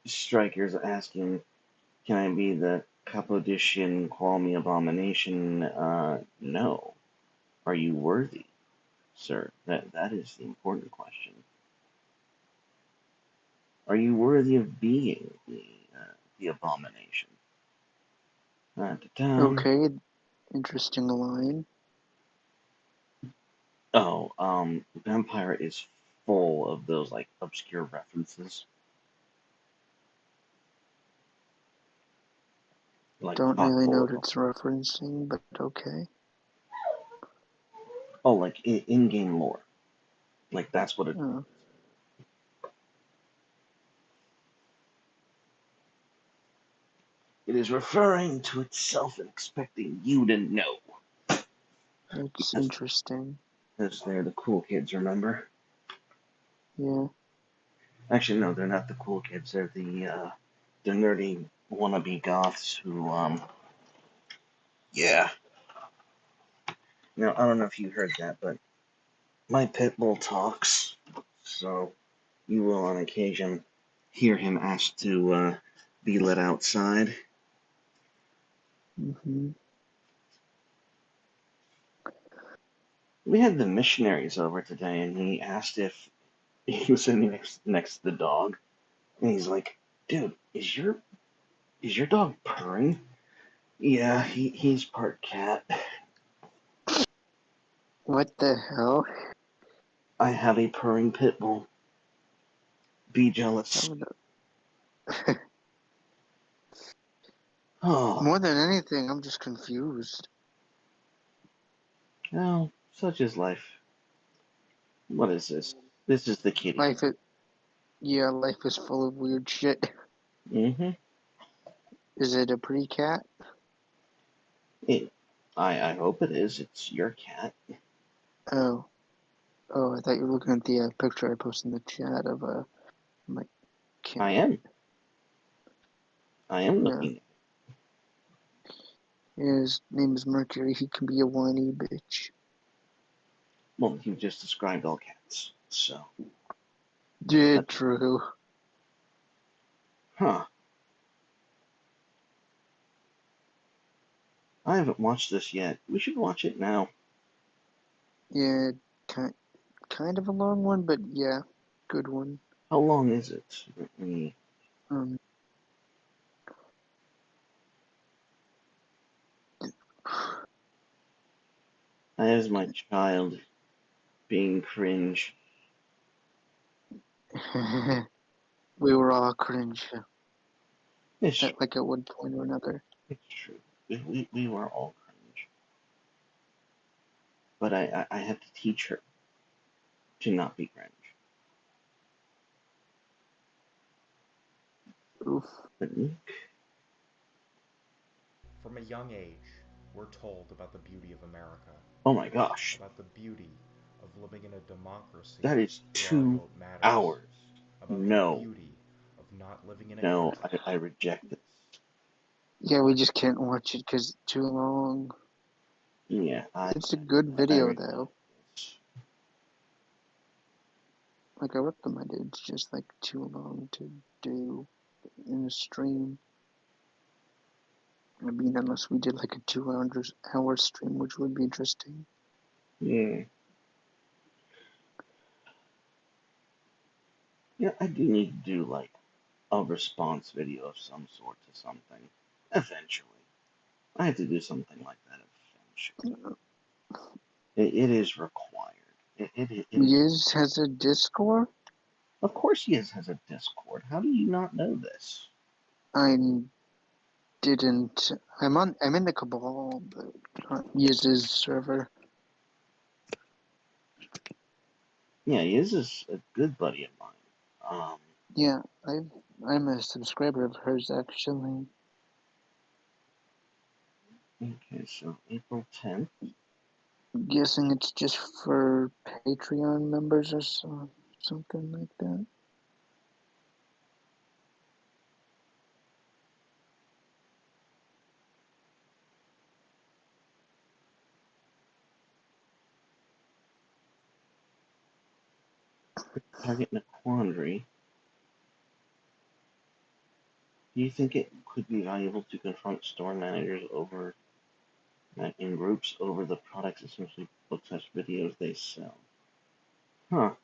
Striker's asking, Can I be the Capodician, call me abomination? No. Are you worthy, sir? That is the important question. Are you worthy of being the abomination? Okay, interesting line. Oh, Vampire is full of those like obscure references. Like Don't chock really full know of what them. it's referencing, but okay. Oh, like in-game lore. Like that's what it. Oh, It is referring to itself and expecting you to know. that's Because interesting. they're the cool kids, remember? Yeah. Actually, no, they're not the cool kids. They're the nerdy wannabe goths who, yeah. Now, I don't know if you heard that, but my pit bull talks, so you will on occasion hear him ask to be let outside. Mm-hmm. We had the missionaries over today, and he asked if he was sitting next to the dog, and he's like, "Dude, is your dog purring?" Yeah, he's part cat. What the hell? I have a purring pit bull. Be I jealous. would, Oh, more than anything, I'm just confused. well, such is life. What is this? This is the kitty. Life life is full of weird shit. Mm-hmm. Is it a pretty cat? It, I hope it is. It's your cat. Oh. Oh, I thought you were looking at the picture I posted in the chat of my I cat. am. I am Yeah. looking. His name is Mercury. He can be a whiny bitch. Well, you just described all cats. So, Yeah, true. huh. I haven't watched this yet. We should watch it now. Yeah, kind of a long one, but yeah, good one. How long is it? Let me. Um, As my child being cringe. we were all cringe It's at like at one point or another. it's true. We were all cringe. But I had to teach her to not be cringe. Oof. But From a young age, we're told about the beauty of America, oh my gosh, about the beauty of living in a democracy that is where our 2 vote matters, hours. about the No, beauty of not living in a no, country. I reject this. Yeah, we just can't watch it because it's too long. Yeah, It's a good I video reject though. this. Like I recommended, it's just like too long to do in a stream. I mean, unless we did like a 2 hour stream, which would be interesting. Yeah. Yeah, I do need to do like a response video of some sort to something. Eventually. I have to do something like that eventually. It is required. It is. Yiz has a Discord. Of course, Yiz has a Discord. How do you not know this? I didn't. I'm in the Cabal, but not Yiz's server. Yeah, Yiz is a good buddy of mine. Yeah, I'm a subscriber of hers actually. Okay, so April 10th. I'm guessing it's just for Patreon members or something like that. Target in a quandary. Do you think it could be valuable to confront store managers over in groups over the products, essentially books/videos they sell? Huh.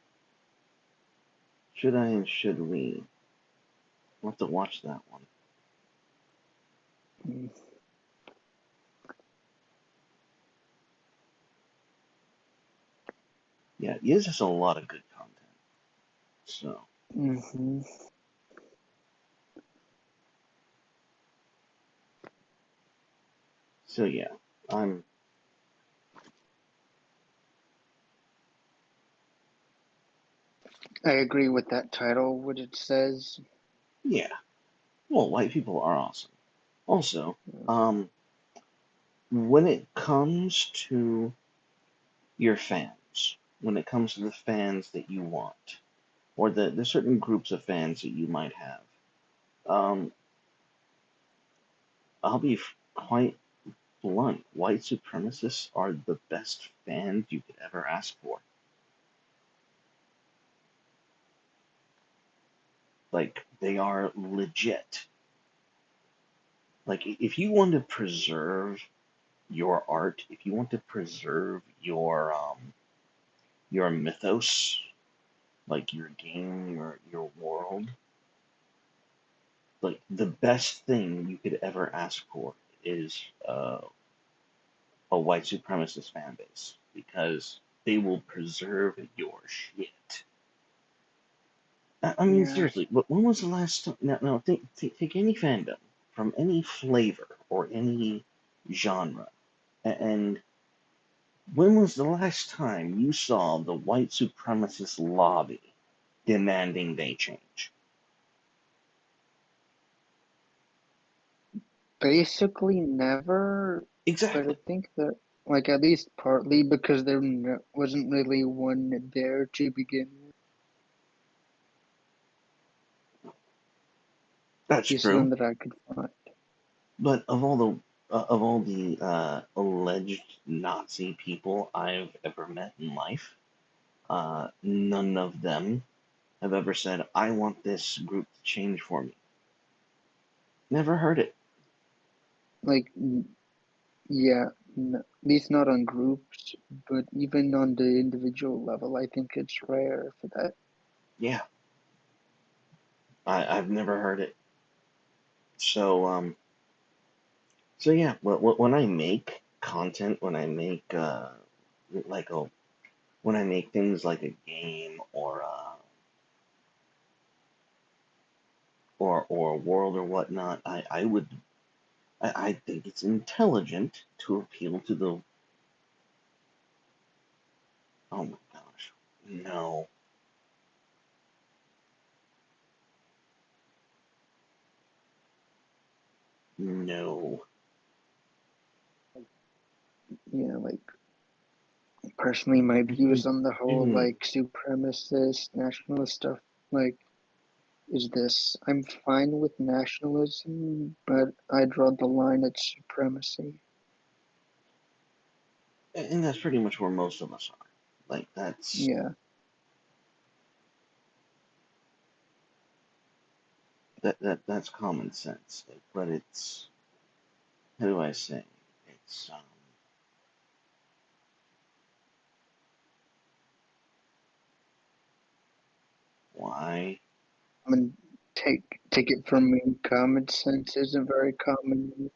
Should I and should we? We'll have to watch that one. Mm. Yeah, it gives us a lot of good content. So. Mm-hmm. So yeah, I'm. I agree with that title, what it says. Yeah. Well, white people are awesome. Also, when it comes to your fans, when it comes to the fans that you want, or the certain groups of fans that you might have, I'll be quite blunt. White supremacists are the best fans you could ever ask for. Like, they are legit. Like, if you want to preserve your art, if you want to preserve your mythos, like your game, your world, like the best thing you could ever ask for is a white supremacist fan base because they will preserve your shit. I mean, Yeah. seriously, but when was the last time? Now take any fandom from any flavor or any genre, and when was the last time you saw the white supremacist lobby demanding they change? Basically never, but I Exactly. think that, like, at least partly because there wasn't really one there to begin with. That's At least true. none that I could find. But of all the alleged Nazi people I've ever met in life, none of them have ever said, "I want this group to change for me." Never heard it. Like, yeah, at least not on groups, but even on the individual level, I think it's rare for that. Yeah, I've never heard it. So so yeah, when I make content, when I make like a when I make things like a game or a world or whatnot, I think it's intelligent to appeal to the. Oh my gosh, no, no. Yeah, like, personally, my views on the whole, Mm, like, supremacist, nationalist stuff, like, is this: I'm fine with nationalism, but I draw the line at supremacy. and that's pretty much where most of us are. Like Yeah, that's common sense, but it's how do I say? It's why? I mean, take it from me. Common sense isn't very common.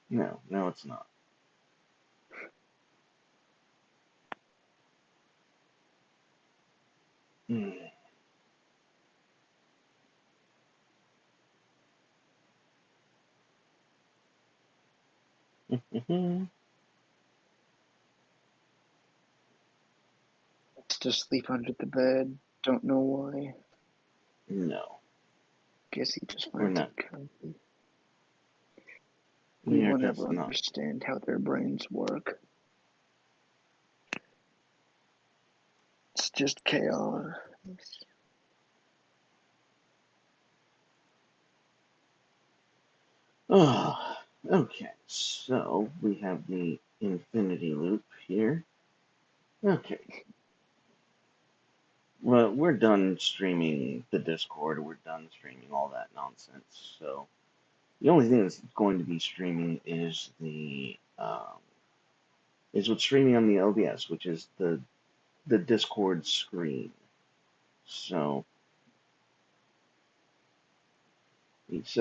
No, no, it's not. Mm. It's to sleep under the bed. Don't know why. No, Guess he just we're finds it not. comfy. We We are will just never not. understand how their brains work. It's just chaos. Oh, okay. So we have the infinity loop here. Okay. Well, we're done streaming the Discord. We're done streaming all that nonsense. So the only thing that's going to be streaming is what's streaming on the OBS, which is the Discord screen. So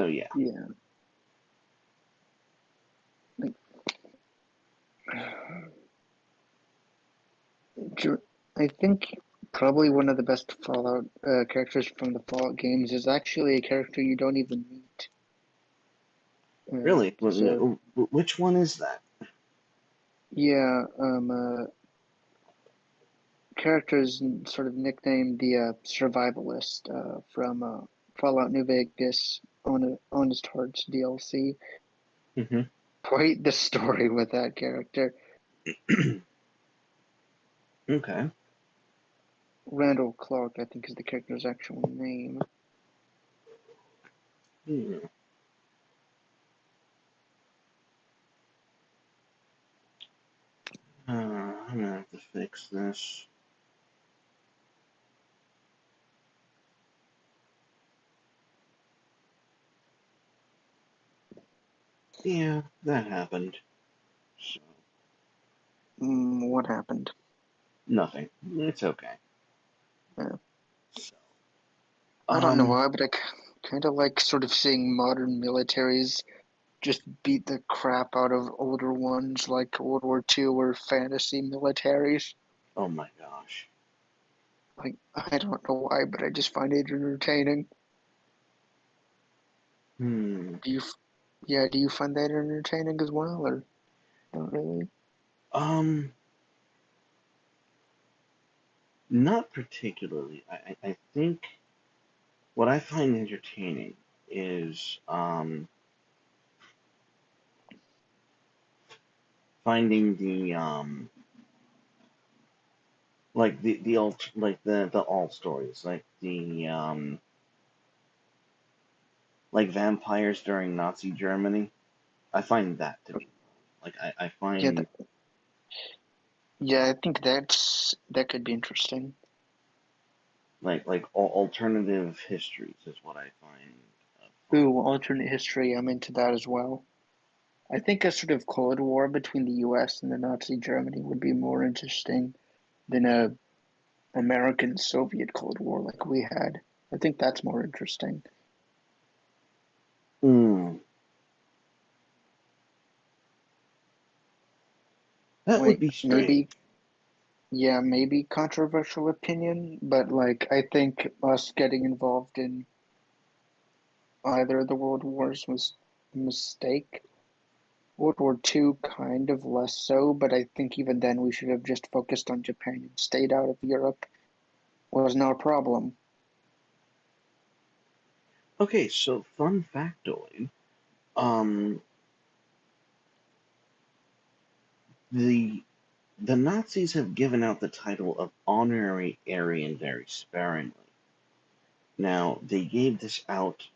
yeah. Yeah. Like, I think probably one of the best Fallout characters from the Fallout games is actually a character you don't even meet. Really, So which one is that? yeah, characters sort of nicknamed the Survivalist from Fallout New Vegas Honest Hearts DLC. Mm-hmm. Quite the story with that character. Okay. Randall Clark, I think, is the character's actual name. Hmm. I'm gonna have to fix this. Yeah, that happened. So, What happened? nothing. It's okay. Yeah. So, I don't know why, but I kind of like sort of seeing modern militaries just beat the crap out of older ones like World War II or fantasy militaries. oh my gosh. Like, I don't know why, but I just find it entertaining. Hmm. Do you find that entertaining as well, or not really? Not particularly. I think what I find entertaining is finding the alt the alt stories like vampires during Nazi Germany. I find that to be like I Yeah, find I think that could be interesting. like alternative histories is what I find fun. Ooh, alternate history, I'm into that as well. I think a sort of Cold War between the US and the Nazi Germany would be more interesting than a American Soviet Cold War like we had. I think that's more interesting. Mm, that would Like be strange. maybe controversial opinion, but like I think us getting involved in either of the world wars was a mistake. World War II kind of less so, but I think even then we should have just focused on Japan and stayed out of Europe. Was no problem. Okay, so fun factoid. Um, the the Nazis have given out the title of honorary Aryan very sparingly. Now, they gave this out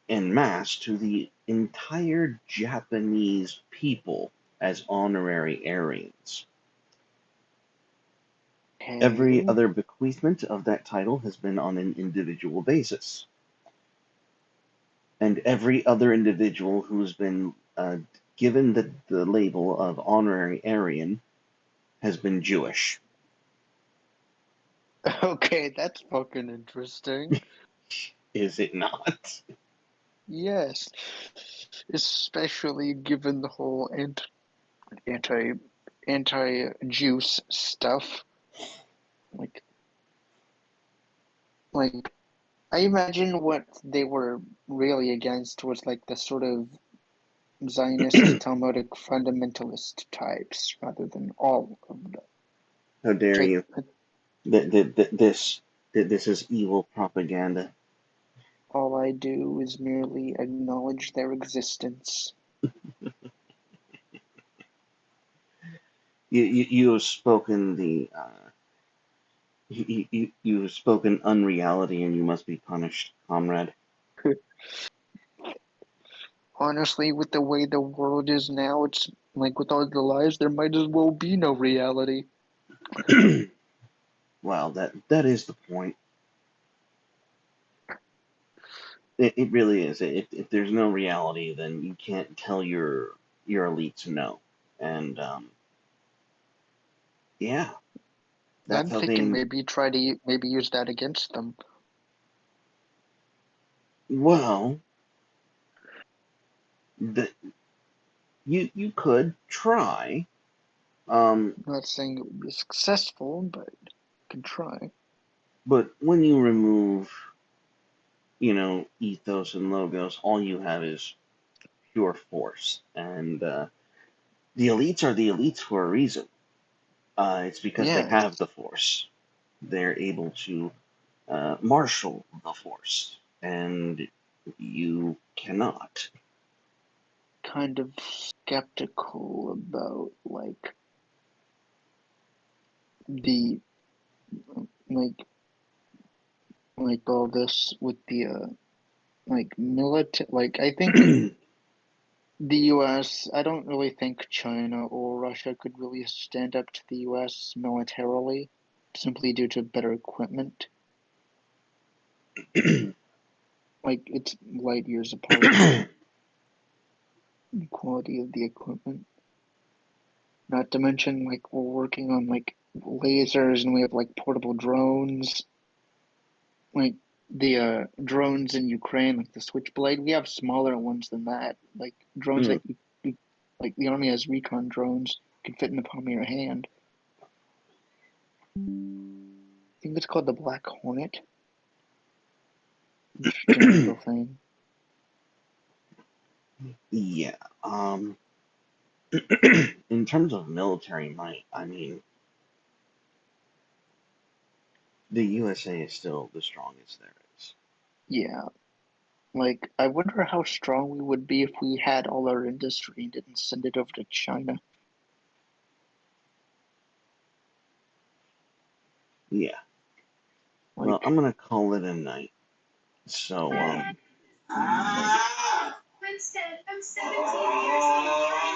en masse to the entire Japanese people as honorary Aryans. Every Okay. other bequeathment of that title has been on an individual basis. And every other individual who's been given the label of honorary Aryan has been Jewish. Okay, that's fucking interesting. Is it not? Yes, especially given the whole anti juice stuff. Like like I imagine what they were really against was like the sort of Zionist Talmudic fundamentalist types rather than all of them. How dare Which you? This is evil propaganda. all I do is merely acknowledge their existence. You have spoken you have spoken unreality, and you must be punished, comrade. Honestly, with the way the world is now, it's like with all the lies, there might as well be no reality. Well, that is the point. It really is. If there's no reality, then you can't tell your elites no. And yeah, that's I'm how thinking they. maybe try to maybe use that against them. Well, the, you could try. I'm not saying it would be successful, but could try. But when you remove, ethos and logos, all you have is pure force. And the elites are the elites for a reason. It's because they Yeah, have it's the force. They're able to marshal the force, and you cannot. kind of skeptical about the like all this with the military. I think the U.S. I don't really think China or Russia could really stand up to the U.S. militarily, simply due to better equipment. It's light years apart, the quality of the equipment. Not to mention, we're working on lasers, and we have portable drones. The drones in Ukraine, like the Switchblade, we have smaller ones than that. Drones that you the army has recon drones, can fit in the palm of your hand. I think it's called the Black Hornet. Interesting little thing. Yeah. In terms of military might, I mean, the USA is still the strongest there is. Yeah. I wonder how strong we would be if we had all our industry and didn't send it over to China. Yeah. Well, I'm gonna call it a night. So, Winston, I'm 17 years old.